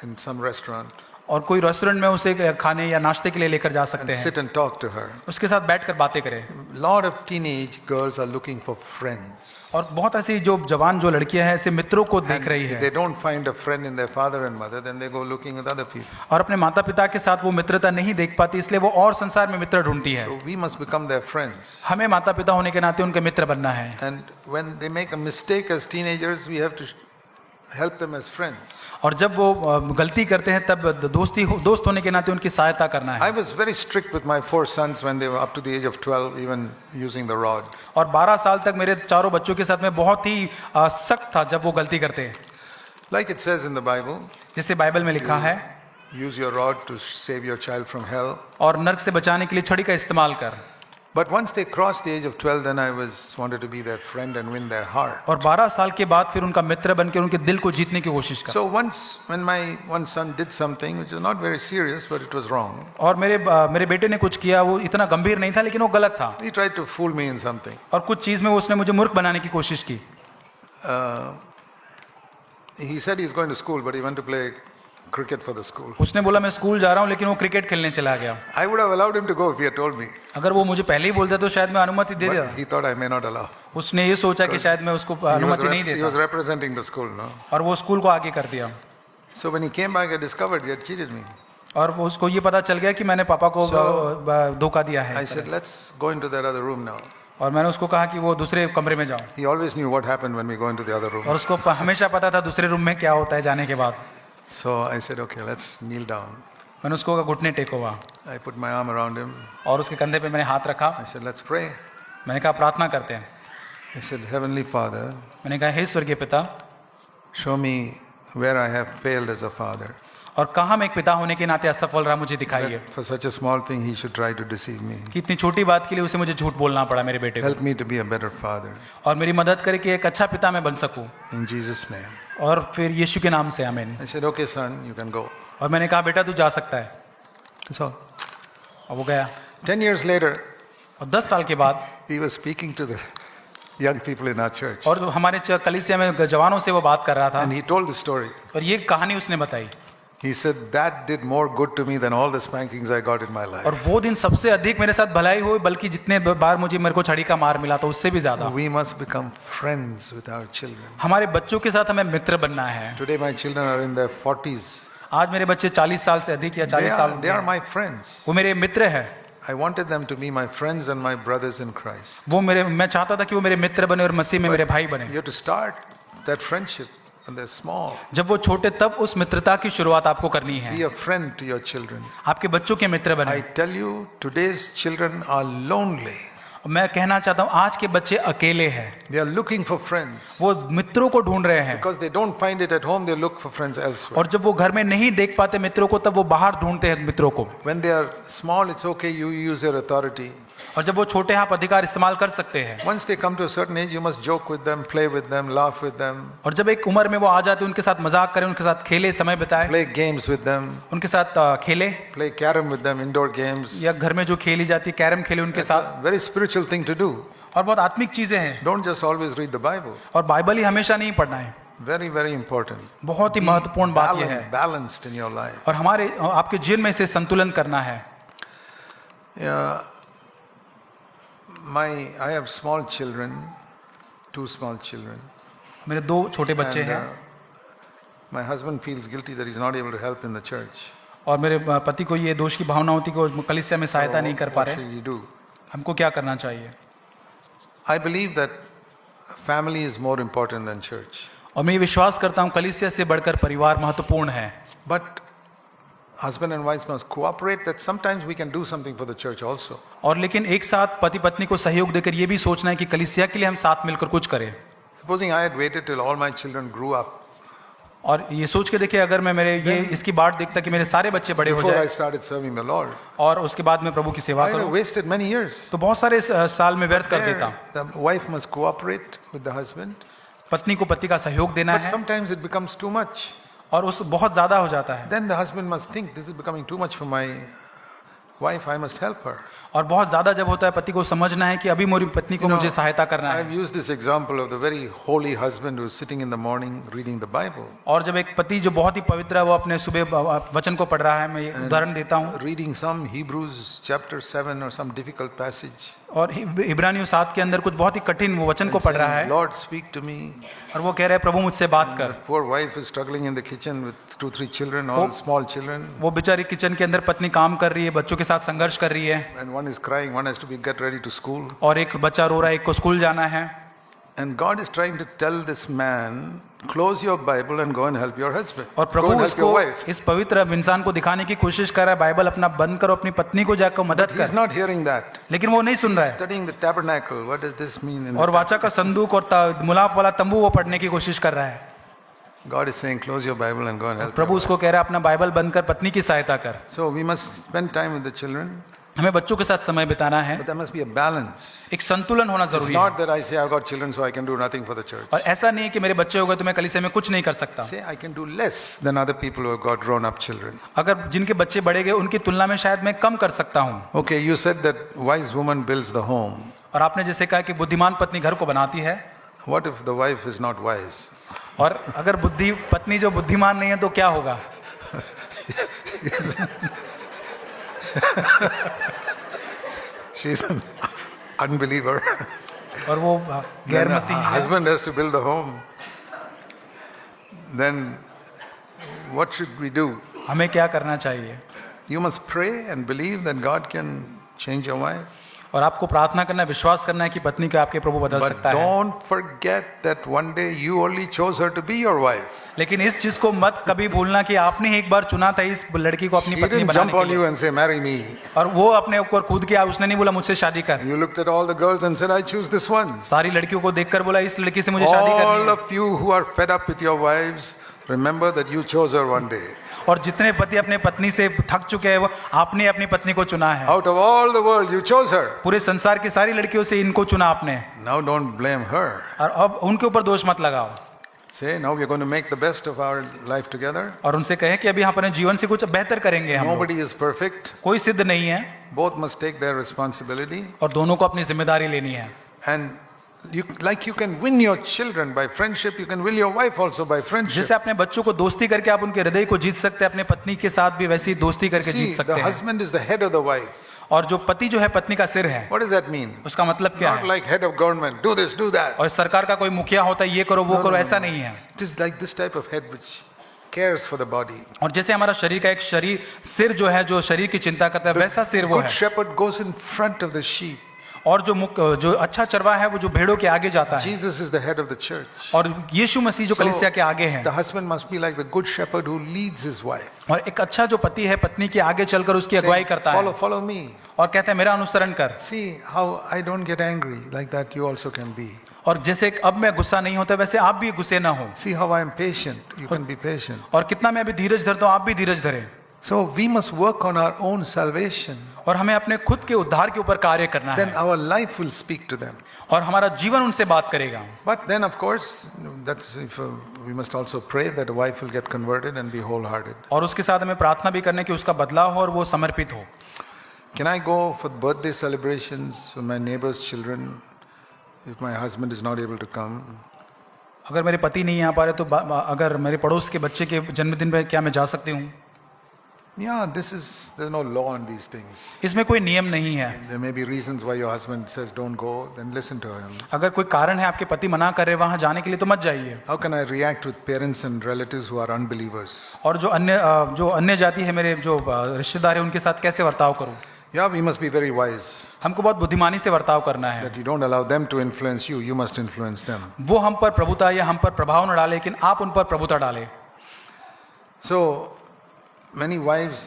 in some restaurant और कोई रेस्टोरेंट में उसे खाने या नाश्ते के लिए लेकर जा सकते and हैं, sit and talk to her. उसके साथ बैठकर बातें करें। Lot of teenage girls are looking for friends. और बहुत ऐसी जो जवान जो लड़कियां हैं ऐसे मित्रों को देख रही If है, they don't find a friend in their father and mother, then they go looking with other people. और अपने माता पिता के साथ वो मित्रता नहीं देख पाती, इसलिए वो और संसार में मित्र ढूंढती है। So we must become their friends. हमें माता पिता होने के नाते उनके मित्र बनना है। And when they make a mistake as teenagers, we have to help them as friends. और जब वो गलती करते हैं तब दोस्त होने के नाते उनकी सहायता करना I है। was very strict with my 4 sons when they were up to the age of 12, even using the rod. और 12 साल तक मेरे चारों बच्चों के साथ में बहुत ही सख्त था जब वो गलती करते हैं। Like it says in the Bible, जैसे बाइबल में लिखा है, use your rod to save your child from hell. और नरक से बचाने के लिए छड़ी का इस्तेमाल कर। But once they crossed the age of 12, then I wanted to be their friend and win their heart. और 12 साल के बाद फिर उनका मित्र बनकर उनके दिल को जीतने की कोशिश कर। So once when my one son did something which is not very serious, but it was wrong. और मेरे बेटे ने कुछ किया, वो इतना गंभीर नहीं था लेकिन वो गलत था, He tried to fool me in something. और कुछ चीज में उसने मुझे मूर्ख बनाने की कोशिश की। He said he's going to school, but he went to play cricket for the school. उसने बोला मैं स्कूल जा रहा हूँ, लेकिन वो क्रिकेट खेलने चला गया। I would have allowed him to go if he had told me. अगर वो मुझे पहले ही बोलता तो शायद मैं अनुमति दे But देता। he thought I may not allow. उसने ये सोचा कि शायद मैं उसको अनुमति नहीं He was देता, representing the school, no? और वो स्कूल को आगे कर दिया। So when he came back, I discovered he had cheated me. और वो उसको ये पता चल गया कि मैंने पापा को धोखा दिया है। I said, let's go into that other room now. और मैंने उसको कहा कि वो दूसरे कमरे में जाओ, He always knew what happened when we go into the other room. और उसको हमेशा पता था दूसरे रूम में क्या होता है जाने के बाद। So I said, okay, let's kneel down. मैंने उसको कहा घुटने टेको हुआ, I put my arm around him. और उसके कंधे पे मैंने हाथ रखा। I said, let's pray. मैंने कहा प्रार्थना करते हैं। I said, Heavenly Father, मैंने कहा हे स्वर्गीय पिता, show me where I have failed as a father. और कहाँ मैं एक पिता होने के नाते असफल रहा, मुझे दिखाइए। That for such a small thing, he should try to deceive me. कि इतनी छोटी बात के लिए उसे मुझे झूठ बोलना पड़ा मेरे बेटे को, Help me to be a better father. और मेरी मदद करे कि एक अच्छा पिता मैं बन सकूं। In Jesus' name. और फिर यीशु के नाम से आमीन। I said, okay, son, you can go. और मैंने कहा बेटा तू जा सकता है, That's all. और वो गया। 10 years later, और 10 साल के बाद, he was speaking to the young people in our church. और हमारे कलीसिया में जवानों से वो बात कर रहा था, And he told the story. और ये कहानी उसने बताई। He said, that did more good to me than all the spankings I got in my life. और वो दिन सबसे अधिक मेरे साथ भलाई हुई, बल्कि जितने बार मेरे को छड़ी का मार मिला था उससे भी ज्यादा। We must become friends with our children. हमारे बच्चों के साथ हमें मित्र बनना है। Today my children are in their 40s. आज मेरे बच्चे 40 साल से अधिक या 40 साल, They are my friends. वो मेरे मित्र है। I wanted them to be my friends and my brothers in Christ. मैं चाहता था कि वो मेरे मित्र बने और मसीह में मेरे भाई बने। You have to start that friendship when they're small. जब वो छोटे तब उस मित्रता की शुरुआत आपको करनी है। Be a friend to your children. आपके बच्चों के मित्र बने। I tell you, today's children are lonely. मैं कहना चाहता हूँ आज के बच्चे अकेले हैं, They are looking for friends. वो मित्रों को ढूंढ रहे हैं, Because they don't find it at home, they look for friends elsewhere. और जब वो घर में नहीं देख पाते मित्रों को तब वो बाहर ढूंढते हैं मित्रों को। When they are small, it's okay, you use your authority. और जब वो छोटे हैं आप अधिकार इस्तेमाल कर सकते हैं, Once they come to a certain age, you must joke with them, play with them, laugh with them, और जब एक उम्र में वो आ जाते हैं उनके साथ मजाक करें, उनके साथ खेले, समय बिताएं, play games with them, उनके साथ खेले, play carom with them, indoor games. या घर में जो खेली जाती है कैरम खेले उनके It's साथ, a very spiritual thing to do. और बहुत आत्मिक चीजें हैं। Don't just always read the Bible. और बाइबल ही हमेशा नहीं पढ़ना है, Very, very important. बहुत ही महत्वपूर्ण बात यह है, Balanced in your life. और हमारे आपके जीवन में इसे संतुलन करना है। Yeah, I have small children, 2 small children. मेरे 2 छोटे बच्चे And, हैं, my husband feels guilty that he's not able to help in the church. और मेरे पति को ये दोष की भावना होती है कि वो कलीसिया में सहायता नहीं कर पा What रहे। should he do? हमको क्या करना चाहिए? I believe that family is more important than church. और मैं ये विश्वास करता हूँ कलीसिया से बढ़कर परिवार महत्वपूर्ण है, But husband and wife must cooperate that sometimes we can do something for the church also. और लेकिन एक साथ पति पत्नी को सहयोग देकर ये भी सोचना है कि कलीसिया के लिए हम साथ मिलकर कुछ करें। Supposing I had waited till all my children grew up और ये सोच के देखिए अगर मैं मेरे ये इसकी बाट देखता कि मेरे सारे बच्चे बड़े हो before I जाए started serving the Lord, और उसके बाद मैं प्रभु की सेवा I would have करूं, wasted many years. तो बहुत सारे साल में व्यर्थ कर देता। The wife must cooperate with the husband, पत्नी को पति का सहयोग देना but है, sometimes it becomes too much. और उस बहुत ज्यादा हो जाता है, Then the husband must think, this is becoming too much for my wife, I must help her. और बहुत ज्यादा जब होता है पति को समझना है कि अभी मेरी पत्नी को मुझे सहायता करना I've है। used this example of the very holy husband who is sitting in the morning reading the Bible, और जब एक पति जो बहुत ही पवित्र है वो अपने सुबह वचन को पढ़ रहा है, मैं ये उदाहरण देता हूँ, reading some Hebrews chapter 7 or some difficult passage, और इब्रानियों 7 के अंदर कुछ बहुत ही कठिन वो वचन को पढ़ रहा है, Lord speak to me. और वो कह रहे हैं प्रभु मुझसे बात कर। That poor wife is struggling in the kitchen with 2-3 children, all small children, वो बेचारी किचन के अंदर पत्नी काम कर रही है, बच्चों के साथ संघर्ष कर रही है, and one is crying, one has to get ready to school. और एक बच्चा रो रहा है, एक को स्कूल जाना है, And God is trying to tell this man, close your Bible and go and help your husband. और Go प्रभु and help उसको your wife. इस पवित्र इंसान को दिखाने की कोशिश कर रहा है, बाइबल अपना बंद करो, अपनी पत्नी को जाकर मदद He's कर, not hearing that. लेकिन वो नहीं सुन रहा He's है, studying the tabernacle. What does this mean? In और the वाचा का संदूक और मुलाप वाला तंबू वो पढ़ने की कोशिश कर रहा है। God is saying, close your Bible and go and help. प्रभु उसको कह रहा है अपना बाइबल बंद कर, पत्नी की सहायता कर। So we must spend time with the children, हमें बच्चों के साथ समय बिताना है, but there must be a balance. एक संतुलन होना It's जरूरी है। not that I say I've got children so I can do nothing for the church. और ऐसा नहीं है कि मेरे बच्चे हो गए तो मैं कलीसिया में कुछ नहीं कर सकता। Say I can do less than other people who have got grown-up children. अगर जिनके बच्चे बड़े गए उनकी तुलना में शायद मैं कम कर सकता हूँ। Okay, you said that wise woman builds the home. और आपने जैसे कहा कि बुद्धिमान पत्नी घर को बनाती है, What if the wife is not wise? और अगर पत्नी जो बुद्धिमान नहीं है तो क्या होगा? She's an unbeliever. और वो गैर Then the मसीही है, husband has to build the home. Then what should we do? हमें क्या करना चाहिए? You must pray and believe that God can change your wife. और आपको प्रार्थना करना, विश्वास करना है कि पत्नी को आपके प्रभु बदल But सकता है, don't forget that one day you only chose her to be your wife. लेकिन इस चीज को मत कभी भूलना कि आपने एक बार चुना था इस लड़की को अपनी She पत्नी didn't बनाने jump के on लिए, you and say, marry me. और वो अपने ऊपर कूद के उसने नहीं बोला मुझसे शादी कर। You looked at all the girls and said, I choose this one. सारी लड़कियों को देखकर बोला इस लड़की से मुझे शादी करनी All है। of you who are fed up with your wives, remember that you chose her one day. और जितने पति अपने पत्नी से थक चुके हैं वो आपने अपनी पत्नी को चुना है, Out of all the world, you chose her. पूरे संसार की सारी लड़कियों से इनको चुना आपने, Now don't blame her. और अब उनके ऊपर दोष मत लगाओ, Say, now we're going to make the best of our life together. और उनसे कहें कि अभी अपने जीवन से कुछ बेहतर करेंगे हम लोग। Nobody is perfect. कोई सिद्ध नहीं है, Both must take their responsibility. और दोनों को अपनी जिम्मेदारी लेनी है। And like you can win your children by friendship, you can win your wife also by friendship. जैसे अपने बच्चों को दोस्ती करके आप उनके हृदय को जीत सकते हैं, अपने पत्नी के साथ भी वैसी दोस्ती करके See, जीत सकते the हैं। husband is the head of the wife. और जो पति जो है पत्नी का सिर है, What does that mean? उसका मतलब क्या Not है? like head of government, do this, do that. और सरकार का कोई मुखिया होता है, ये करो वो करो, ऐसा नहीं है। It is like this type of head which cares for the body. और जैसे हमारा शरीर का एक सिर जो है जो शरीर की चिंता करता है, वैसा सिर वो Good है। shepherd goes in front of the sheep. और जो अच्छा चरवाहा है वो जो भेड़ों के आगे जाता है, Jesus is the head of the church. और यीशु मसीह जो कलीसिया के आगे है। The husband must be like the good shepherd who leads his wife. और एक अच्छा जो पति है पत्नी के आगे चलकर उसकी अगुवाई करता है Follow me. और कहता है मेरा अनुसरण कर। See how I don't get angry. Like that you also can be. और जैसे अब मैं गुस्सा नहीं होता वैसे आप भी गुस्से ना हो। See how I am patient. You can be patient. और कितना मैं अभी धीरज धरता हूँ, आप भी धीरज धरें। So we must work on our own salvation. और हमें अपने खुद के उद्धार के ऊपर कार्य करना Then है our life will speak to them. और हमारा जीवन उनसे बात करेगा। But then of course, that's if we must also pray that a wife will get converted and be wholehearted. और उसके साथ हमें प्रार्थना भी करने की उसका बदलाव हो और वो समर्पित हो। Can I go for birthday celebrations for my neighbor's children if my husband is not able to come? अगर मेरे पति नहीं आ पा रहे तो अगर मेरे पड़ोस के बच्चे के जन्मदिन में क्या मैं जा सकती हूँ? Yeah, there's no law on these things. इसमें कोई नियम नहीं है। There may be reasons why your husband says don't go, then listen to him. अगर कोई कारण है आपके पति मना कर रहे वहां जाने के लिए तो मत जाइए। How can I react with parents and relatives who are unbelievers? और जो अन्य जाति है मेरे जो रिश्तेदार है उनके साथ कैसे बर्ताव करूं? Yeah, we must be very wise. हमको बहुत बुद्धिमानी से बर्ताव करना है। That you don't allow them to influence you, you must influence them. वो हम पर प्रभुता या हम पर प्रभाव न डाले, लेकिन आप उन पर प्रभुता डालें। So many wives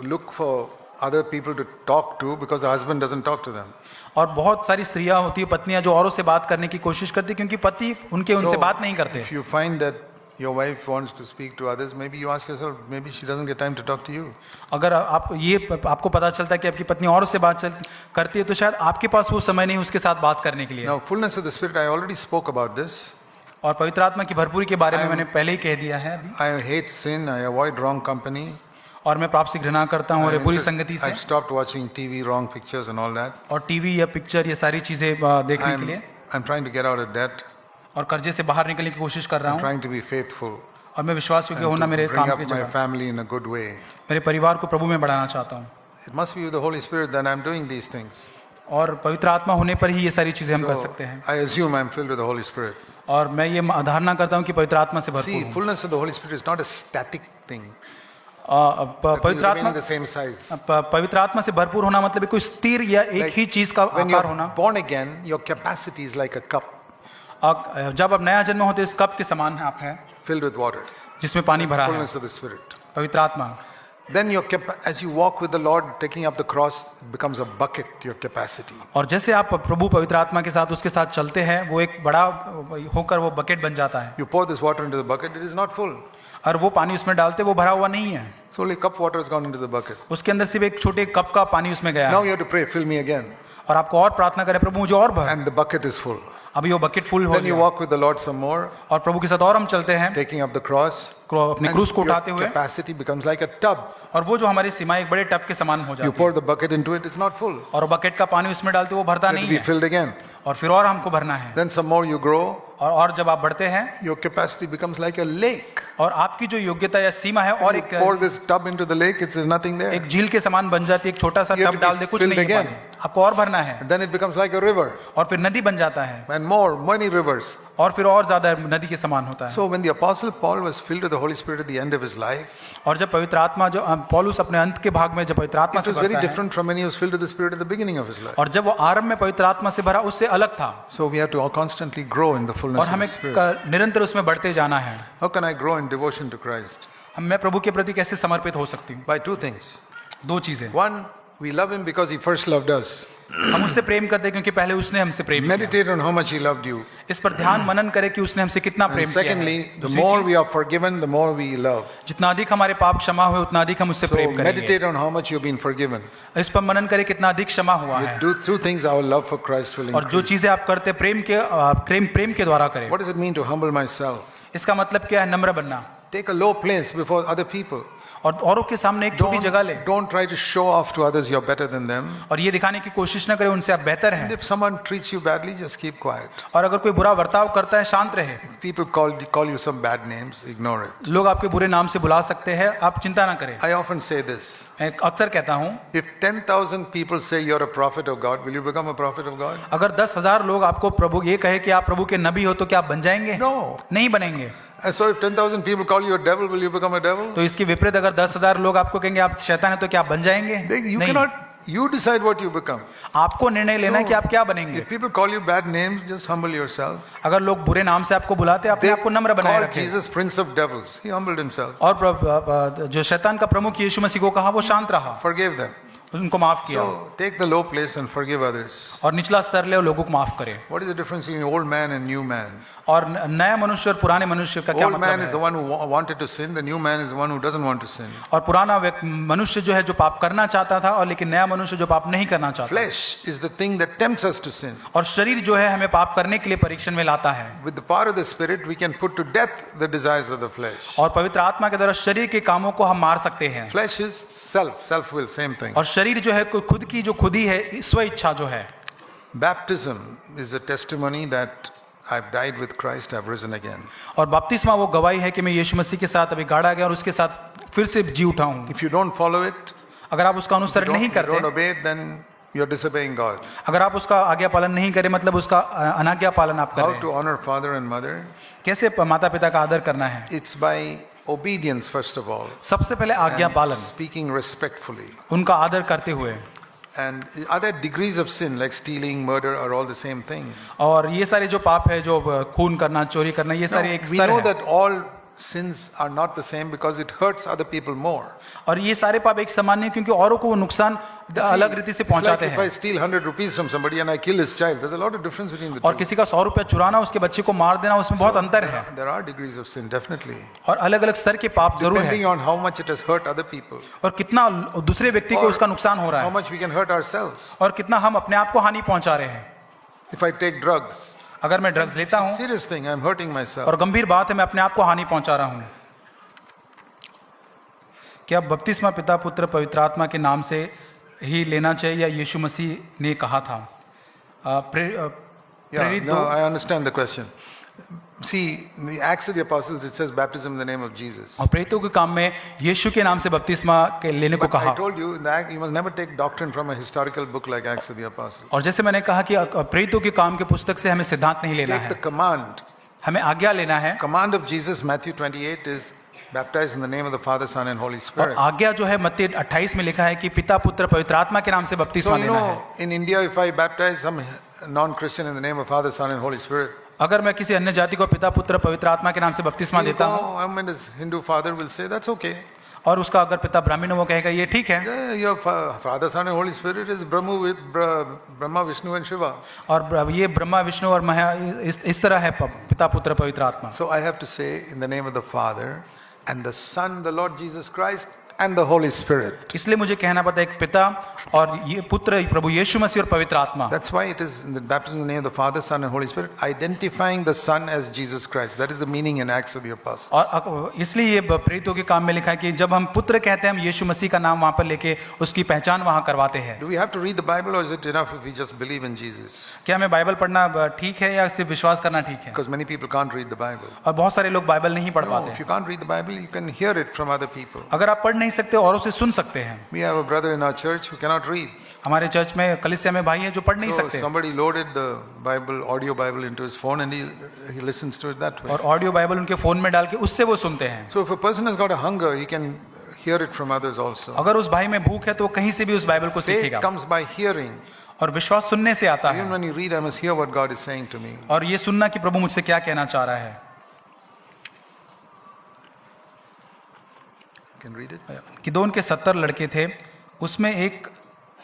look for other people to talk to because the husband doesn't talk to them. और बहुत सारी स्त्रियां होती है, पत्नियां जो औरों से बात करने की कोशिश करती क्योंकि पति उनसे बात नहीं करते। If you find that your wife wants to speak to others, maybe you ask yourself, maybe she doesn't get time to talk to you. अगर आपको पता चलता है कि आपकी पत्नी औरों से बात करती है तो शायद आपके पास वो समय नहीं उसके साथ बात करने के लिए। Now, fullness of the Spirit, I already spoke about this. और पवित्र आत्मा की भरपूरी के बारे में मैंने पहले ही कह दिया है। I hate sin, I avoid wrong company. और मैं पाप से घृणा करता हूँ और बुरी संगति से। I've stopped watching TV, wrong pictures and all that. और टीवी या पिक्चर ये सारी चीजें देखने के लिए। I'm trying to get out of debt. और कर्जे से बाहर निकलने की कोशिश कर रहा I'm हूँ। trying to be faithful. और मैं विश्वास योग्य होना मेरे Bring काम up की my जगह। family in a good way. मेरे परिवार को प्रभु में बढ़ाना चाहता हूँ। It must be with the Holy Spirit that I'm doing these things. और पवित्र आत्मा होने पर ही ये सारी चीजें हम कर सकते हैं। I assume I'm filled with the Holy Spirit. और मैं ये धारणा करता हूँ कि पवित्र आत्मा से भरपूर See, हूँ। fullness of the Holy Spirit is not a static thing. पवित्र आत्मा the same size. पवित्र आत्मा से भरपूर होना मतलब कोई स्थिर या एक ही चीज का When आकार you're होना। born again, your capacity is like a cup जब आप नया जन्म होते इस कप के समान है आप हैं filled with water. जिसमें पानी That's भरा है, fullness of the Spirit. पवित्र आत्मा। Then as you walk with the Lord, taking up the cross, it becomes a bucket, your capacity. और जैसे आप प्रभु पवित्र आत्मा के साथ उसके साथ चलते हैं वो एक बड़ा होकर वो बकेट बन जाता है। You pour this water into the bucket, it is not full. और वो पानी उसमें डालते वो भरा हुआ नहीं है। So only cup water has gone into the bucket. उसके अंदर सिर्फ एक छोटे कप का पानी उसमें गया Now है। you have to pray, fill me again. और आपको और प्रार्थना करें प्रभु मुझे और भर। And the bucket is full. अभी वो बकेट फुल हो Then you गया। walk with the Lord some more, और प्रभु के साथ और हम चलते हैं taking up the cross. अपने And क्रूस को your उठाते हुए। capacity becomes like a tub. और वो जो हमारी सीमा एक बड़े टब के समान हो You जाती pour है। the bucket into it, it's not full. और बकेट का पानी उसमें डालते वो भरता It will नहीं be है। filled again. और फिर और हमको भरना है। Then some more you grow, और जब आप बढ़ते हैं your capacity becomes like a lake. और आपकी जो योग्यता या सीमा है और You pour this tub into the lake, there's nothing there. एक झील के समान बन जाती है। एक छोटा सा You have टब to डाल be दे कुछ filled नहीं है again. पानी। आपको और भरना है Then it becomes like a river. और फिर नदी बन जाता है And many rivers. और फिर और ज्यादा नदी के समान होता है। So when the Apostle Paul was filled with the Holy Spirit at the end of his life, और जब पवित्र आत्मा जो पौलुस अपने अंत के भाग में जब पवित्र आत्मा it से was very भरता है different from when he was filled with the Spirit at the beginning of his life. और जब वो आरंभ में पवित्र आत्मा से भरा उससे अलग था। So we have to constantly grow in the और fullness of हमें the Spirit. निरंतर उसमें बढ़ते जाना है। How can I grow in devotion to Christ? मैं प्रभु के प्रति कैसे समर्पित हो सकती हूँ? By two things. दो चीजें। One, we love him because he first loved us. हम उससे प्रेम करते हैं क्योंकि पहले उसने हमसे प्रेम किया। Meditate on how much he loved you. इस पर ध्यान मनन करें कि उसने हमसे कितना And प्रेम किया है। secondly, the दूसरी more चीज, we are forgiven, the more we love. जितना अधिक हमारे पाप क्षमा हुए उतना अधिक हम उससे So प्रेम करेंगे। meditate on how much you've been forgiven. इस पर मनन करें कितना अधिक क्षमा हुआ है। Do through things our love for Christ will और जो increase. चीजें आप करते प्रेम के द्वारा करें। What does it mean to humble myself? इसका मतलब क्या है? नम्र बनना। Take a low place before other people. और औरों के सामने एक छोटी जगह ले। Don't try to show off to others you're better than them. और ये दिखाने की कोशिश न करें उनसे आप बेहतर And हैं। if someone treats you badly, just keep quiet. और अगर कोई बुरा बर्ताव करता है शांत रहे। If people call you some bad names, ignore it. लोग आपके बुरे नाम से बुला सकते हैं, आप चिंता ना करें। I often say this. मैं अक्सर कहता हूँ If 10,000 people say you're a prophet of God, will you become a prophet of God? अगर 10,000 लोग आपको प्रभु ये कहे कि आप प्रभु के नबी हो तो क्या आप बन जाएंगे? No. नहीं बनेंगे। And so if 10,000 people call you a devil, will you become a devil? तो इसके विपरीत अगर 10,000 लोग आपको कहेंगे आप शैतान है तो क्या आप बन जाएंगे? You नहीं। cannot You decide what you become. आपको निर्णय लेना है कि आप क्या बनेंगे. If people call you bad names, just humble yourself. अगर लोग बुरे नाम से आपको बुलाते हैं, अपने आप को नम्र बनाए Called रखें. Jesus Prince of Devils. He humbled himself. और जो शैतान का प्रमुख यीशु मसीह को कहा, वो शांत रहा, Forgave them. उनको माफ किया. So take the low place and forgive others. और निचला स्तर ले और लोगों को माफ करे. What is the difference between old man and new man? और नया मनुष्य और पुराने मनुष्य का क्या Old man मतलब is the है? one who wanted to sin. The new man is the one who doesn't want to sin. और पुराना मनुष्य जो है, जो पाप करना चाहता था, और लेकिन नया मनुष्य जो पाप नहीं करना चाहता. Flesh is the thing that tempts us to sin. और शरीर जो है हमें पाप करने के लिए परीक्षण में लाता है. With the power of the Spirit, we can put to death the desires of the flesh. और पवित्र आत्मा के द्वारा शरीर के कामों को हम मार सकते हैं. Flesh is self will, same thing. और शरीर जो है खुद की जो खुद ही है, स्व इच्छा जो है. Baptism is a testimony that I've died with Christ, I've risen again. और बपतिस्मा वो गवाही है कि मैं यीशु मसीह के साथ अभी गाड़ा गया और उसके साथ फिर से जी उठा हूं. If you don't follow it, अगर आप उसका अनुसरण नहीं don't करते, obey it, then you're disobeying God. अगर आप उसका आज्ञा पालन नहीं करें, मतलब उसका अनाज्ञा पालन आप कर How रहे हैं. to honor father and mother? कैसे माता पिता का आदर करना है? It's by obedience first of all. सबसे पहले आज्ञा And पालन, speaking respectfully. उनका आदर करते हुए. And other degrees of sin like stealing, murder are all the same thing. और ये सारे जो पाप है, जो खून करना, चोरी करना, ये सारे एक We स्तर know है. that all sins are not the same because it hurts other people more. और ये सारे पाप एक समान नहीं, क्योंकि औरों को वो नुकसान अलग रीति से It's like पहुंचाते if I हैं. steal 100 rupees from somebody and I kill his child, there's a lot of difference between the और two. किसी का 100 रुपया चुराना, उसके बच्चे को मार देना, उसमें बहुत अंतर है. There are degrees of sin, definitely. और अलग अलग स्तर के पाप जरूर Depending है. on how much it has hurt other people, और कितना दूसरे व्यक्ति को और उसका नुकसान हो रहा how है, much we can hurt ourselves. और कितना हम अपने आप को हानि पहुंचा रहे हैं. If I take drugs, अगर मैं ड्रग्स लेता it's a हूं, serious thing, I'm hurting myself. और गंभीर बात है, मैं अपने आप को हानि पहुंचा रहा हूं. क्या बपतिस्मा पिता पुत्र पवित्र आत्मा के नाम से ही लेना चाहिए, या यीशु मसीह ने कहा था? Yeah, प्रेरित no, I understand the question. See, in the Acts of the Apostles, it says baptism in the name of Jesus. और प्रेरितों के काम में यीशु के नाम से बपतिस्मा के लेने को But I कहा. told you, in the Act, you must never take doctrine from a historical book like Acts of the Apostles. और जैसे मैंने कहा कि प्रेरितों के काम के पुस्तक से हमें सिद्धांत नहीं लेना Take the है, command. हमें आज्ञा लेना है. Command of Jesus, Matthew 28, is baptized in the name of the Father, Son, and Holy और Spirit. आज्ञा जो है मत्ती 28 में लिखा है कि पिता पुत्र पवित्र आत्मा के नाम से So, बपतिस्मा you लेना है. know, in India, if I baptize some non-Christian in the name of Father, Son, and Holy Spirit, अगर मैं किसी अन्य जाति को पिता पुत्र पवित्र आत्मा के नाम से बपतिस्मा he'll देता go, हूँ, I mean, his Hindu father will say, that's okay. और उसका अगर पिता ब्राह्मण है, वो कहेगा ये ठीक है. Yeah, your Father, Son, and Holy Spirit is Brahma, Vishnu, and Shiva. और ये ब्रह्मा विष्णु और महा इस तरह है पिता पुत्र पवित्र आत्मा. So I have to say, in the name of the Father, and the Son, the Lord Jesus Christ, and the Holy Spirit. इसलिए मुझे कहना पड़ता है एक पिता और ये पुत्र प्रभु यीशु मसीह और पवित्र आत्मा. That's why it is in the baptism in the name of the Father, Son, and Holy Spirit, identifying the Son as Jesus Christ. That is the meaning in Acts of the Apostles. और इसलिए ये प्रेरितों के काम में लिखा है कि जब हम पुत्र कहते हैं, हम यीशु मसीह का नाम वहां पर लेके उसकी पहचान वहां करवाते हैं. Do we have to read the Bible, or is it enough if we just believe in Jesus? क्या हमें बाइबल पढ़ना ठीक है, या सिर्फ विश्वास करना ठीक है? Because many people can't read the Bible. और बहुत सारे लोग बाइबल नहीं पढ़ No, पाते if हैं. you can't read the Bible, you can hear it from other people. अगर आप पढ़ नहीं सकते, औरों से सुन सकते हैं. We have a brother in our church who cannot read. हमारे चर्च में कलीसिया में भाई है जो पढ़ नहीं So सकते, somebody loaded the Bible, audio Bible, into his phone, and he listens to it that way. और ऑडियो बाइबल उनके फोन में डाल के उससे वो सुनते हैं. So if a person has got a hunger, he can hear it from others also. अगर उस भाई में भूख है तो वो कहीं से भी उस बाइबल को Faith सीखेगा. comes by hearing. और विश्वास सुनने से आता Even है. when you read, I must hear what God is saying to me. और ये सुनना कि प्रभु मुझसे क्या कहना चाह रहा है. You can read it. Gideon के 70 लड़के थे, उसमें एक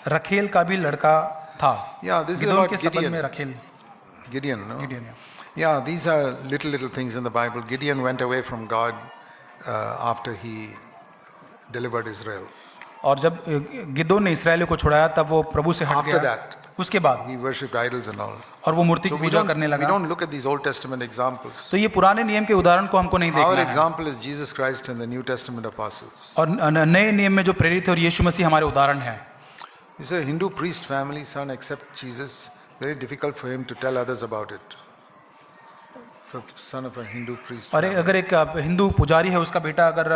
रखेल का भी लड़का था. Yeah, this is Gideon about के सबद में Gideon. रखेल. Gideon, no? Gideon. Yeah, these are little things in the Bible. Gideon went away from God after he delivered Israel. और जब गिदोन ने इस्राएलियों को छुड़ाया, तब वो प्रभु से हट After गया. that, उसके बाद he worshipped idols and all. और वो मूर्ति So की we पूजा करने लगा. don't look at these Old Testament examples. तो ये पुराने नियम के उदाहरण को हमको नहीं Our देखना है. example is Jesus Christ and the New Testament apostles. और नए नियम में जो प्रेरित है और यीशु मसीह हमारे उदाहरण है. It's a Hindu priest family, son accept Jesus. Very difficult for him to tell others about it. For son of a Hindu priest और family. अगर एक हिंदू पुजारी है, उसका बेटा अगर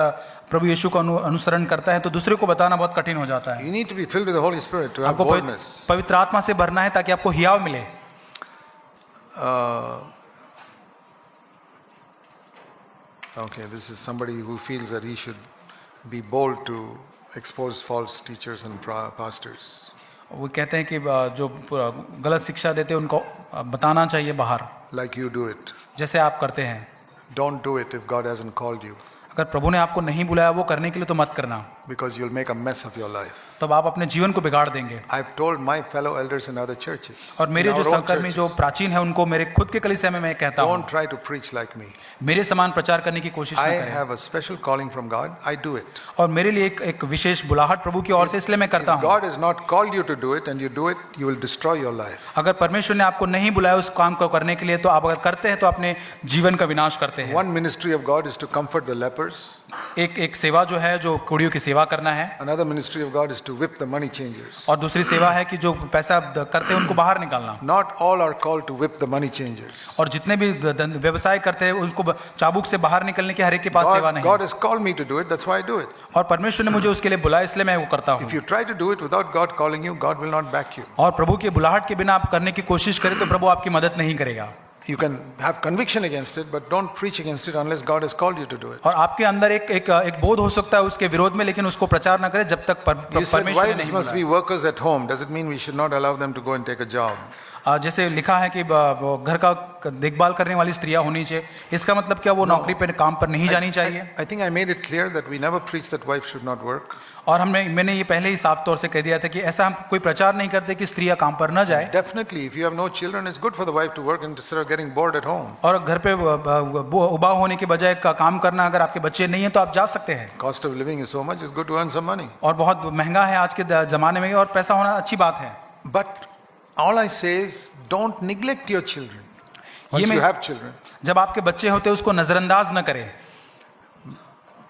प्रभु यीशु का अनुसरण करता है, तो दूसरे को बताना बहुत कठिन हो जाता है. You need to be filled with the Holy Spirit to have आपको boldness. पवित्र आत्मा से भरना है ताकि आपको हियाव मिले. Okay, this is somebody who feels that he should be bold to expose false teachers and pastors. वो कहते हैं कि जो गलत शिक्षा देते हैं उनको बताना चाहिए बाहर, Like you do it. जैसे आप करते हैं। Don't do it if God hasn't called you, अगर प्रभु ने आपको नहीं बुलाया वो करने के लिए तो मत करना, because you'll make a mess of your life. तब आप अपने जीवन को बिगाड़ देंगे। I've told my fellow elders in other churches, और मेरे in जो our own सहकर्मी जो churches, प्राचीन है उनको मेरे खुद के कलीसिया में मैं कहता हूँ, don't try to preach like me. मेरे समान प्रचार करने की कोशिश न I करें। have a special calling from God. I do it. और मेरे लिए एक विशेष बुलाहट प्रभु की ओर से, इसलिए मैं करता If हूँ। God has not called you to do it and you do it, you will destroy your life. अगर परमेश्वर ने आपको नहीं बुलाया उस काम को करने के लिए, तो आप अगर करते हैं तो अपने जीवन का विनाश करते हैं। One ministry of God is to comfort the lepers. एक सेवा जो है जो कुड़ियों की सेवा करना है, Another ministry of God is to whip the money changers. और दूसरी सेवा है कि जो पैसा करते हैं उनको बाहर निकालना। Not all are called to whip the money changers. और जितने भी व्यवसाय करते हैं उनको चाबुक से बाहर निकलने की हर एक के पास सेवा नहीं। God has called me to do it, that's why I do it. और परमेश्वर ने मुझे उसके लिए बुलाया, इसलिए मैं वो करता हूँ। If you try to do it without God calling you, God will not back you. और प्रभु की बुलाहट के बिना आप करने की कोशिश करें तो प्रभु आपकी मदद नहीं करेगा। You can have conviction against it, but don't preach against it unless God has called you to do it. और आपके अंदर एक बोध हो सकता है उसके विरोध में, लेकिन उसको प्रचार न करें जब तक You said परमेश्वर ने wives नहीं must be बुलाया। workers at home. Does it mean we should not allow them to go and take a job? जैसे लिखा है कि घर का देखभाल करने वाली स्त्रियां होनी चाहिए, इसका मतलब क्या वो नौकरी पे काम पर नहीं जानी चाहिए? I think I made it clear that we never preach that wife should not work. और मैंने ये पहले ही साफ तौर से कह दिया था कि ऐसा हम कोई प्रचार नहीं करते कि स्त्रियां काम पर न जाए। Definitely, if you have no children, it's good for the wife to work instead of getting bored at home. और घर पे उबा होने के बजाय काम करना, अगर आपके बच्चे नहीं है तो आप जा सकते हैं। Cost of living is so much, it's good to earn some money. और बहुत महंगा है आज के जमाने में, और पैसा होना अच्छी बात है। But all I say is, don't neglect your children. Once you have children, जब आपके बच्चे होते हैं उसको नजरअंदाज न करें।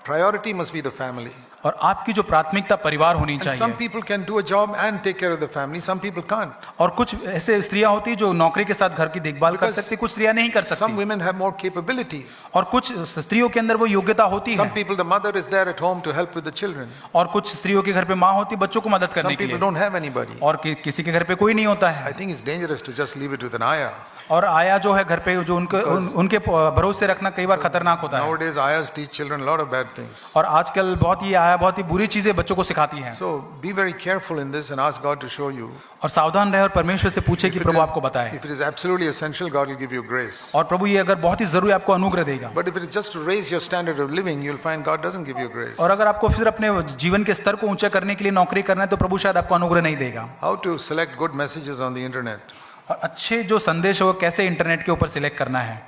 priority must be the family. और आपकी जो प्राथमिकता परिवार होनी And some चाहिए। people can do a job and take care of the family, some people can't. और कुछ ऐसे स्त्रियां होती जो नौकरी के साथ घर की देखभाल कर Because सकती, कुछ स्त्रियां नहीं कर Some सकती। women have more capability. और कुछ स्त्रियों के अंदर वो योग्यता होती Some है। people, the mother is there at home to help with the children. और कुछ स्त्रियों के घर पे माँ होती बच्चों को मदद करने Some के people लिए, don't have anybody. और किसी के घर पे कोई नहीं होता I है। think it's dangerous to just leave it with an ayah. और आया जो है घर पे जो उनके भरोसे रखना कई बार खतरनाक होता है। Nowadays, ayahs teach children a lot of bad things. और आजकल बहुत ही बुरी चीजें बच्चों को सिखाती हैं। So be very careful in this and ask God to show you. और सावधान रहे और परमेश्वर से पूछे कि If it प्रभु is- आपको बताए। If it is absolutely essential, God will give you grace. और प्रभु ये अगर बहुत ही जरूरी आपको अनुग्रह देगा। But if it is just to raise your standard of living, you'll find God doesn't give you grace. और अगर आपको फिर अपने जीवन के स्तर को ऊंचा करने के लिए नौकरी करना है तो प्रभु शायद आपको अनुग्रह नहीं देगा। How to select good messages on the internet? और अच्छे जो संदेश है वो कैसे इंटरनेट के ऊपर सिलेक्ट करना है?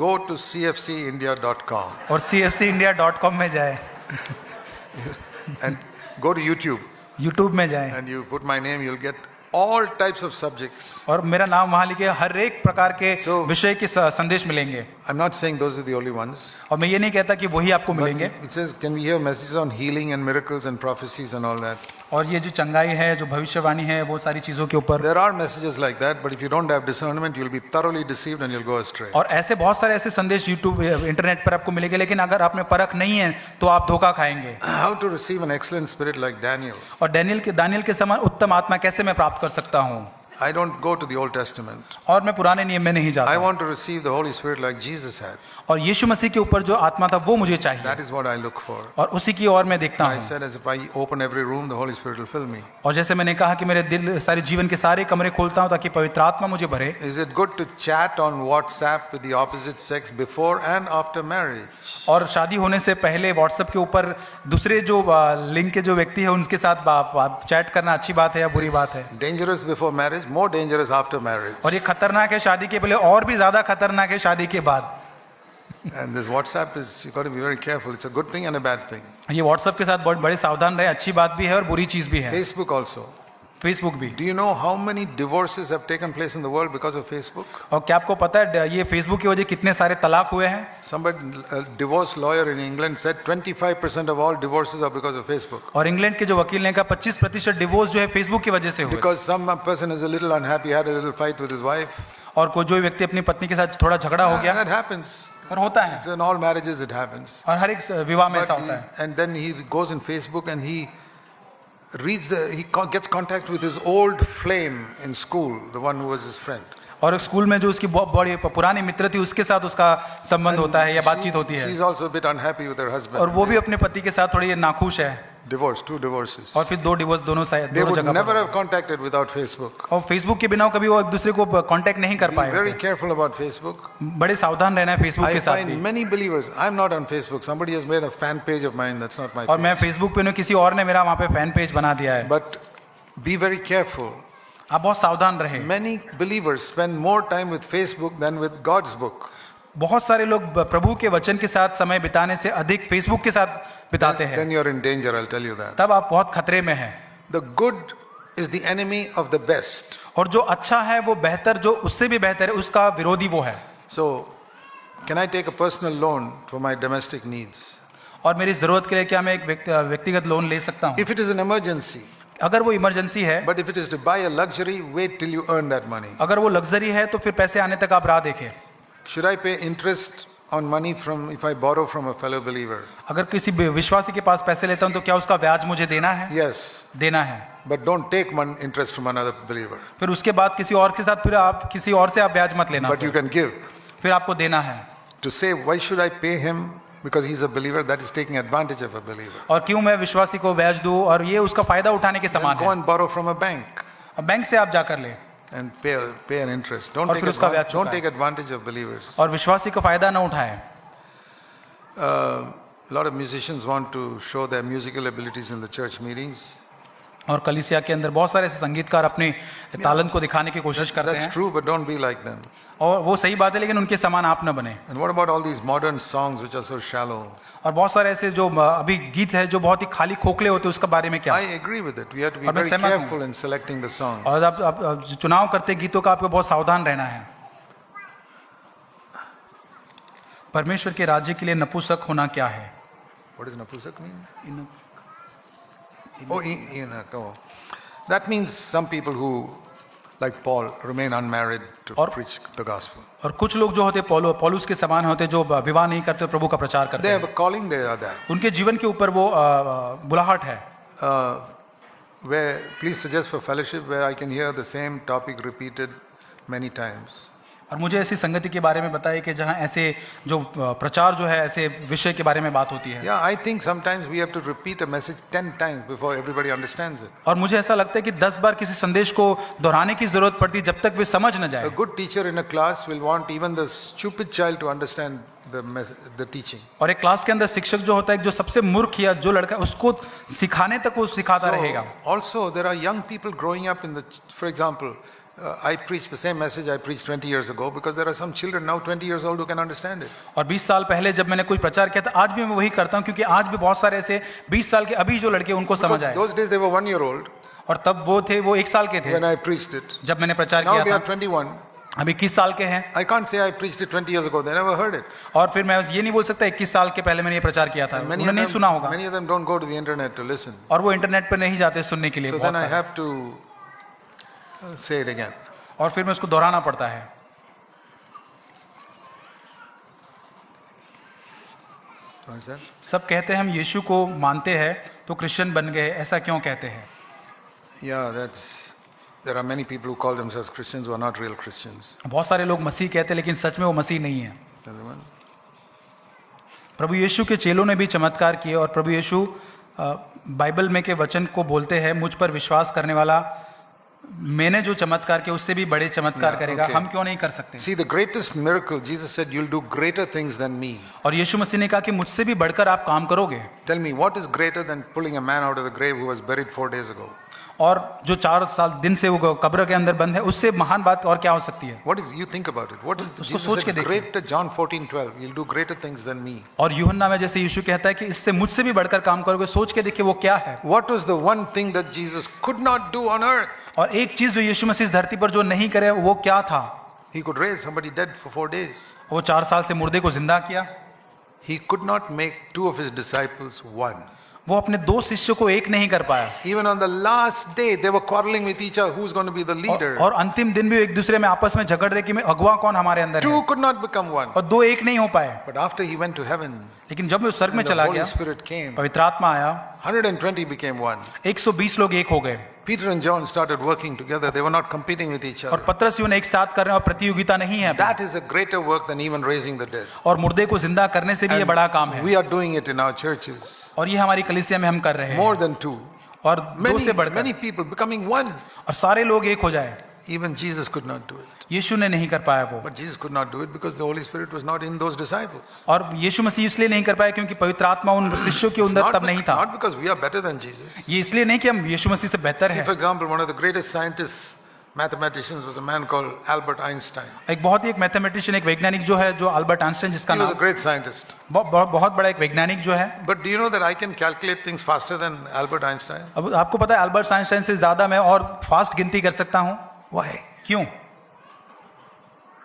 Go to cfcindia.com और cfcindia.com में जाए, and go to YouTube YouTube में जाए, and you put my name, you'll get all types of subjects. और मेरा नाम वहां लिखे, हर एक प्रकार के So- विषय के संदेश मिलेंगे। I'm not saying those are the only ones. और मैं ये नहीं कहता कि वही आपको But मिलेंगे। it says, can we hear messages on healing and miracles and prophecies and all that? और ये जो चंगाई है, जो भविष्यवाणी है, वो सारी चीजों के ऊपर, There are messages like that, but if you don't have discernment, you'll be thoroughly deceived and you'll go astray. और ऐसे बहुत सारे ऐसे संदेश यूट्यूब इंटरनेट पर आपको मिलेंगे, लेकिन अगर आप में परख नहीं है तो आप धोखा खाएंगे। How to receive an excellent spirit like Daniel? और दानियल के समान उत्तम आत्मा कैसे मैं प्राप्त कर सकता हूँ? I don't go to the Old Testament. और मैं पुराने नियम में नहीं I जाता। want to receive the Holy Spirit like Jesus had. और यीशु मसीह के ऊपर जो आत्मा था वो मुझे चाहिए, That is what I look for. और उसी की ओर मैं देखता I हूँ। said, as if I open every room, the Holy Spirit will fill me. और जैसे मैंने कहा कि मेरे दिल सारे जीवन के सारे कमरे खोलता हूँ ताकि पवित्र आत्मा मुझे भरे। Is it good to chat on WhatsApp with the opposite sex before and after marriage? और शादी होने से पहले व्हाट्सएप के ऊपर दूसरे जो लिंग के जो व्यक्ति है उनके साथ चैट करना अच्छी बात है या बुरी बात है? Dangerous before marriage, more dangerous after marriage. और ये खतरनाक है शादी के पहले, और भी ज्यादा खतरनाक है शादी के बाद। And this WhatsApp is, you've got to be very careful. It's a good thing and a bad thing. ये व्हाट्सएप के साथ बहुत बड़े सावधान रहे, अच्छी बात भी है और बुरी चीज भी है। Facebook also. फेसबुक भी। Do you know how many divorces have taken place in the world because of Facebook? और क्या आपको पता है ये फेसबुक की वजह कितने सारे तलाक हुए हैं? Somebody, a divorce lawyer in England said 25% of all divorces are because of Facebook. और इंग्लैंड के जो वकील ने कहा 25% डिवोर्स जो है फेसबुक की वजह से हुए। Because some person is a little unhappy, had a little fight with his wife. और कोई जो व्यक्ति अपनी पत्नी के साथ थोड़ा झगड़ा हो गया, That happens. और होता है, So in all marriages it happens. और हर एक विवाह में But ऐसा होता है। and then he goes in Facebook and he gets contact with his old flame in school, the one who was his friend. और स्कूल में जो उसकी बड़ी पुरानी मित्र थी उसके साथ उसका संबंध होता है या बातचीत होती है, She's also a bit unhappy with her husband. और वो भी अपने पति के साथ थोड़ी नाखुश है। divorce, 2 divorces. और फिर 2 डिवोर्स दोनों साइड They दोनों would जगह never पर। have contacted without Facebook. और फेसबुक के बिना कभी वो एक दूसरे को कांटेक्ट नहीं कर Be पाए very होते। careful about Facebook. बड़े सावधान रहना है फेसबुक I के साथ भी। find many believers, I'm not on Facebook. Somebody has made a fan page of mine. That's not my और मैं page. फेसबुक पे नहीं, किसी और ने मेरा वहाँ पे फैन पेज बना दिया है। But be very careful. आप बहुत सावधान रहे। Many believers spend more time with Facebook than with God's book. बहुत सारे लोग प्रभु के वचन के साथ समय बिताने से अधिक फेसबुक के साथ बिताते हैं। Then you're in danger, I'll tell you that. तब आप बहुत खतरे में हैं। The good is the enemy of the best. और जो अच्छा है वो बेहतर, जो उससे भी बेहतर है उसका विरोधी वो है। So, can I take a personal loan for my domestic needs? और मेरी जरूरत के लिए क्या मैं एक व्यक्तिगत लोन ले सकता हूँ? If it is an emergency, अगर वो इमरजेंसी है, but if it is to buy a luxury, wait till you earn that money. अगर वो लग्जरी है तो फिर पैसे आने तक आप राह देखें। Should I pay interest on money from if I borrow from a fellow believer? अगर किसी विश्वासी के पास पैसे लेता हूँ तो क्या उसका ब्याज मुझे देना है? Yes, देना है। but don't take interest from another believer. फिर उसके बाद किसी और के साथ फिर आप किसी और से आप ब्याज मत लेना। But you can give. फिर आपको देना है। To say, why should I pay him? Because he's a believer, that is taking advantage of a believer. और क्यों मैं विश्वासी को ब्याज दूं, और ये उसका फायदा उठाने के समान Go है। and borrow from a bank अब बैंक से आप जाकर ले and pay an interest. Don't और take फिर उसका ब्याज don't चुकाएं। take advantage of believers. और विश्वासी का फायदा ना उठाएं। A lot of musicians want to show their musical abilities in the church meetings. और कलीसिया के अंदर बहुत सारे ऐसे संगीतकार अपने तालंत को दिखाने की कोशिश करते That's हैं। true, but don't be like them. और वो सही बात है, लेकिन उनके समान आप न बने। And what about all these modern songs which are so shallow? और बहुत सारे ऐसे जो अभी गीत है जो बहुत ही खाली खोखले होते हैं, उसके बारे में क्या? I agree with it. We have to be और मैं very सहमत हूं। careful in selecting the songs. और आप चुनाव करते गीतों का आपको बहुत सावधान रहना है। परमेश्वर के राज्य के लिए नपुंसक होना क्या है? What does napusak mean? Oh. That means some people who, like Paul, remain unmarried to preach the gospel. और कुछ लोग जो होते पौलुस के समान होते, जो विवाह नहीं करते, प्रभु का प्रचार करते They हैं। have a calling, they are there. उनके जीवन के ऊपर वो बुलाहट है। Where please suggest for fellowship where I can hear the same topic repeated many times. और मुझे ऐसी संगति के बारे में बताइए कि जहाँ ऐसे जो प्रचार जो है ऐसे विषय के बारे में बात होती है। Yeah, I think sometimes we have to repeat a message 10 times before everybody understands it. और मुझे ऐसा लगता है कि 10 बार किसी संदेश को दोहराने की जरूरत पड़ती है जब तक वे समझ न A जाए। good teacher in a class will want even the stupid child to understand the teaching. और एक क्लास के अंदर शिक्षक जो होता है, जो सबसे मूर्ख या जो लड़का, उसको सिखाने तक वो सिखाता रहेगा। Also, there are young people growing up for example, I preached the same message I preached 20 years ago because there are some children now 20 years old who can understand it. और 20 साल पहले जब मैंने कोई प्रचार किया था, आज भी मैं वही करता हूँ, क्योंकि आज भी बहुत सारे ऐसे 20 साल के अभी जो लड़के उनको समझ आए। Those days they were 1 year old और तब वो 1 साल के थे when I preached it. जब मैंने प्रचार Now किया they are था। 21. अभी 21 साल के हैं। I can't say I preached it 20 years ago. They never heard it. और फिर मैं ये नहीं बोल सकता 21 साल के पहले मैंने ये प्रचार किया था, उन्होंने नहीं सुना होगा। Many of them don't go to the internet to listen. और वो इंटरनेट पर नहीं जाते सुनने के लिए। So then I have to say it again. और फिर मैं उसको दोहराना पड़ता है। सब कहते हैं हम यीशु को मानते हैं तो क्रिश्चियन बन गए, ऐसा क्यों कहते हैं? Yeah, there are many people who call themselves Christians who are not real Christians. बहुत सारे लोग मसीह कहते हैं लेकिन सच में वो मसीह नहीं है। प्रभु यीशु के चेलों ने भी चमत्कार किए, और प्रभु यीशु बाइबल में के वचन को बोलते हैं, मुझ पर विश्वास करने वाला मैंने जो चमत्कार किया उससे भी बड़े चमत्कार करेगा। हम क्यों नहीं कर सकते? See, the greatest miracle, Jesus said, you'll do greater things than me. और यीशु मसीह ने कहा कि मुझसे भी बढ़कर आप काम करोगे। Tell me, what is greater than pulling a man out of the grave who was buried 4 days ago? और जो 4 दिन से वो कब्र के अंदर बंद है, उससे महान बात और क्या हो सकती है? What is, you think about it. What is, उसको Jesus सोच के said, देखिए। greater, John 14:12, you'll do greater things than me. और यूहन्ना में जैसे यीशु कहता है कि इससे मुझसे भी बढ़कर काम करोगे, सोच के देखिए वो क्या है। What was the one thing that Jesus could not do on earth? और एक चीज जो यीशु मसीह इस धरती पर जो नहीं करे वो क्या था? He could raise somebody dead for 4 days. वो 4 साल से मुर्दे को जिंदा किया। He could not make 2 of his disciples one. वो अपने 2 शिष्यों को एक नहीं कर पाया। Even on the last day, they were quarreling with each other who's going to be the leader. और अंतिम दिन भी एक दूसरे में आपस में झगड़ रहे कि मैं अगुवा कौन हमारे अंदर 2 है। could not become one. और 2 एक नहीं हो पाए। But after he went to heaven, लेकिन जब वो स्वर्ग में and the चला Holy गया, Spirit came, पवित्र आत्मा आया, 120 became one. 120 लोग एक हो गए। Peter and John started working together. They were not competing with each और other. पतरस यूहन्ना एक साथ कर रहे हैं और प्रतियोगिता नहीं है। That is a greater work than even raising the dead. और मुर्दे को जिंदा करने से भी ये बड़ा काम है। We are doing it in our churches. और ये हमारी कलीसिया में हम कर रहे हैं More than two. और दो Many, से बढ़कर many people becoming one. और सारे लोग एक हो जाए। Even Jesus could not do it. यीशु ने नहीं कर पाया वो, But Jesus could not do it because the Holy Spirit was not in those disciples. और यीशु मसीह इसलिए नहीं कर पाया क्योंकि पवित्र आत्मा उन शिष्यों के अंदर तब नहीं था। Not because we are better than Jesus. ये इसलिए नहीं कि हम यीशु मसीह से बेहतर See, हैं। for example, one of the greatest scientists, mathematicians was a man called Albert Einstein. एक बहुत ही एक मैथमेटिशियन, एक वैज्ञानिक जो है, जो अल्बर्ट आइंस्टाइन जिसका He was a नाम, great scientist. बहुत बड़ा एक वैज्ञानिक जो है। But do you know that I can calculate things faster than Albert Einstein? अब आपको पता है अल्बर्ट आइंस्टाइन से ज्यादा मैं और फास्ट गिनती कर सकता हूँ। Why? क्यों?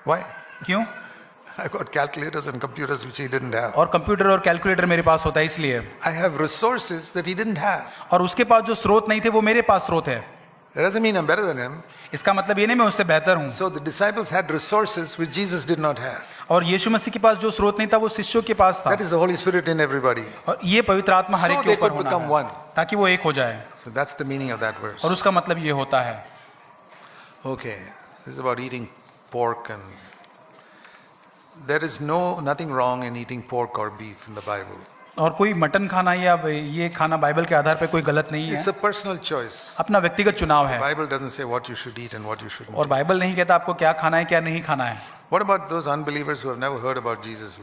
Why? क्यों? I got calculators and computers which he didn't have. और कंप्यूटर और कैलकुलेटर मेरे पास होता है इसलिए, I have resources that he didn't have. और उसके पास जो स्रोत नहीं थे वो मेरे पास स्रोत है। That doesn't mean I'm better than him. इसका मतलब ये नहीं मैं उससे बेहतर हूँ। So the disciples had resources which Jesus did not have. और यीशु मसीह के पास जो स्रोत नहीं था वो शिष्यों के पास था। That is the Holy Spirit in everybody. और ये पवित्र आत्मा हर So एक के they ऊपर could होना become है, one. ताकि वो एक हो जाए। So that's the meaning of that verse. और उसका मतलब ये होता है। Okay, this is about eating pork, and there is nothing wrong in eating pork or beef in the Bible. और कोई मटन खाना या ये खाना बाइबल के आधार पे कोई गलत नहीं है, It's a personal choice. अपना व्यक्तिगत चुनाव है। The Bible doesn't say what you should eat and what you shouldn't. और बाइबल नहीं कहता आपको क्या खाना है क्या नहीं खाना है। What about those unbelievers who have never heard about Jesus?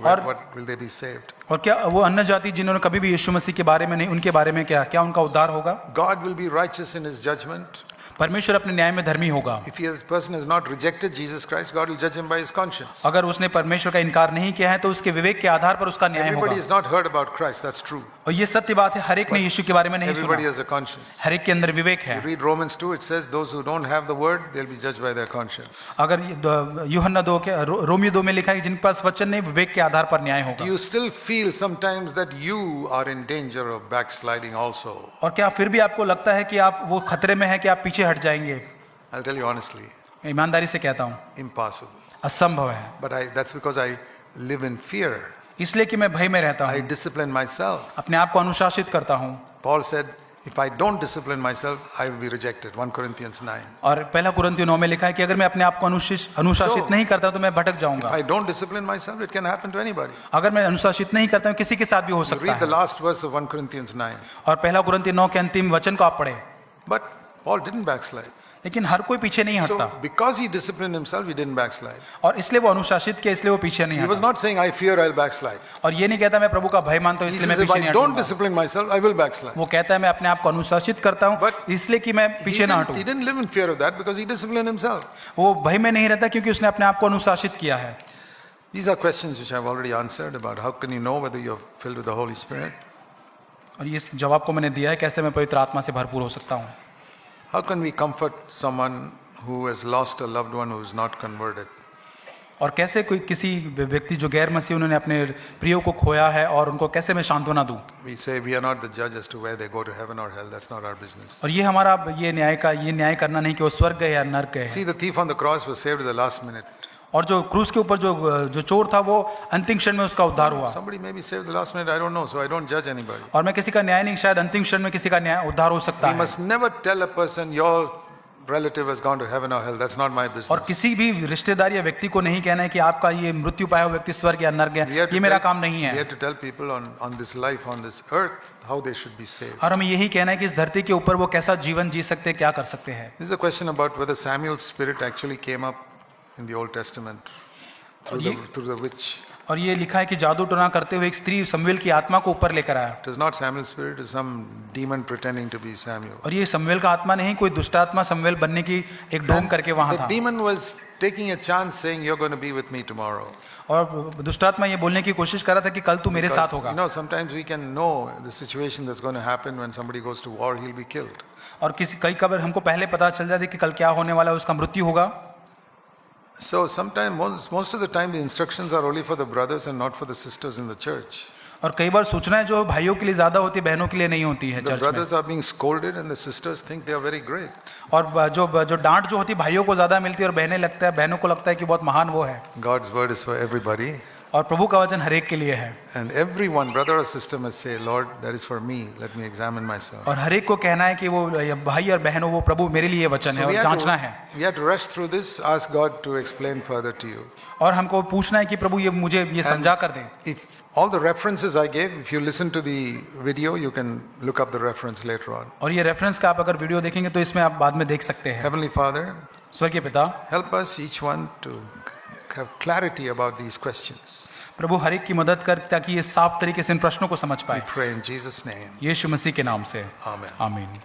What will they be saved? और क्या वो अन्य जाति जिन्होंने कभी भी यीशु मसीह के बारे में नहीं, उनके बारे में क्या उनका उद्धार होगा? God will be righteous in his judgment. परमेश्वर अपने न्याय में धर्मी होगा। If a person has not rejected Jesus Christ, God will judge him by his conscience. अगर उसने परमेश्वर का इनकार नहीं किया है तो उसके विवेक के आधार पर उसका न्याय Everybody होगा। has not heard about Christ, that's true. और ये सत्य बात है, हर एक ने यीशु के बारे में नहीं Everybody सुना। has a conscience. हर एक के अंदर विवेक है। You read Romans 2, it says those who don't have the word, they'll be judged by their conscience. अगर यूहन्ना 2 के रोमियो 2 में लिखा है जिनके पास वचन नहीं, विवेक के आधार पर न्याय Do होगा। you still feel sometimes that you are in danger of backsliding also? और क्या फिर भी आपको लगता है कि आप वो खतरे में है कि आप पीछे हट जाएंगे? I'll tell you honestly, मैं ईमानदारी से कहता हूँ, impossible. असंभव है। But that's because I live in fear. इसलिए कि मैं भय में रहता I हूँ, discipline myself. अपने आप को अनुशासित करता हूँ। Paul said, if I don't discipline myself, I will be rejected. 1 Corinthians 9. और पहला कुरिन्थियों 9 में लिखा है कि अगर मैं अपने आप को अनुशासित So, नहीं करता तो मैं भटक If जाऊंगा। I don't discipline myself, it can happen to anybody. अगर मैं अनुशासित नहीं करता हूँ किसी के साथ भी हो You सकता read the है। last verse of 1 Corinthians 9. और पहला कुरिन्थियों 9 के अंतिम वचन को आप पढ़े, But Paul didn't backslide. लेकिन हर कोई पीछे नहीं हटता। So, because he disciplined himself, he didn't backslide. और इसलिए वो अनुशासित किया, इसलिए वो पीछे नहीं He was हटा। not saying, I fear I'll backslide. और ये नहीं कहता मैं प्रभु का भय मानता हूँ He इसलिए says, मैं if पीछे I नहीं don't हटूंगा। discipline myself, I will backslide. वो कहता है मैं अपने आप को अनुशासित करता हूँ But इसलिए कि मैं पीछे ना हटूं। He didn't live in fear of that because he disciplined himself. वो भय में नहीं रहता क्योंकि उसने अपने आप को अनुशासित किया है। These are questions which I've already answered about how can you know whether you're filled with the Holy Spirit? और ये जवाब को मैंने दिया है, कैसे मैं पवित्र आत्मा से भरपूर हो सकता हूँ। How can we comfort someone who has lost a loved one who is not converted? और कैसे कोई किसी व्यक्ति जो गैर मसीह उन्होंने अपने प्रियो को खोया है और उनको कैसे मैं सांत्वना दूं। We say we are not the judge as to where they go to heaven or hell. That's not our business. और ये हमारा ये न्याय करना नहीं कि वो स्वर्ग गए या नरक गए। See, the thief on the cross was saved at the last minute. और जो क्रूस के ऊपर जो चोर था वो अंतिम क्षण में उसका उद्धार हुआ। Somebody may be saved at the last minute, I don't know, so I don't judge anybody. और मैं किसी का न्याय नहीं, शायद अंतिम क्षण में किसी का न्याय उद्धार हो सकता We है। must never tell a person your relative has gone to heaven or hell. That's not my और business. किसी भी रिश्तेदार या व्यक्ति को नहीं कहना है कि आपका ये मृत्यु पाया हुआ व्यक्ति स्वर्ग या नरक गया, We have to ये मेरा tell- काम नहीं We है। have to tell people on this life, on this earth, how they should be saved. और हमें यही कहना है कि इस धरती के ऊपर वो कैसा जीवन जी सकते हैं, क्या कर सकते हैं। This is a question about whether Samuel's spirit actually came up in the Old Testament through the witch. और ये लिखा है कि जादू टोना करते हुए एक स्त्री शमूएल की आत्मा को ऊपर लेकर आया। It is not Samuel's spirit, it is some demon pretending to be Samuel. और ये शमूएल का आत्मा नहीं, कोई दुष्ट आत्मा शमूएल बनने की एक ढोंग करके वहां The था। demon was taking a chance saying, you're going to be with me tomorrow. और दुष्ट आत्मा ये बोलने की कोशिश कर रहा था कि कल तू मेरे साथ Because, होगा। sometimes we can know the situation that's going to happen when somebody goes to war, he'll be killed. और कई खबर हमको पहले पता चल जाती कि कल क्या होने वाला है, उसका मृत्यु होगा। So sometimes, most of the time, the instructions are only for the brothers and not for the sisters in the church. और कई बार सूचनाएं जो भाइयों के लिए ज्यादा होती है, बहनों के लिए नहीं होती है The चर्च में। brothers are being scolded and the sisters think they are very great. और जो डांट जो होती है भाइयों को ज्यादा मिलती है और बहनें को लगता है कि बहुत महान वो है। God's word is for everybody. और प्रभु का वचन हर एक के लिए है। And everyone, brother or sister, must say, Lord, that is for me. Let me examine myself. और हर एक को कहना है कि वो भाई और बहन हो, वो प्रभु मेरे लिए वचन है और जांचना है। we have to rush through this, ask God to explain further to you. और हमको पूछना है कि प्रभु ये मुझे ये समझा कर दे। If all the references I gave, if you listen to the video, you can look up the reference later on. और ये रेफरेंस का आप अगर वीडियो देखेंगे तो इसमें आप बाद में देख सकते हैं। Heavenly Father, स्वर्गीय पिता, help us each one to have clarity about these questions. प्रभु हर एक की मदद कर ताकि ये साफ तरीके से इन प्रश्नों को समझ पाए। We pray in Jesus' name. यीशु मसीह के नाम से Amen. आमीन।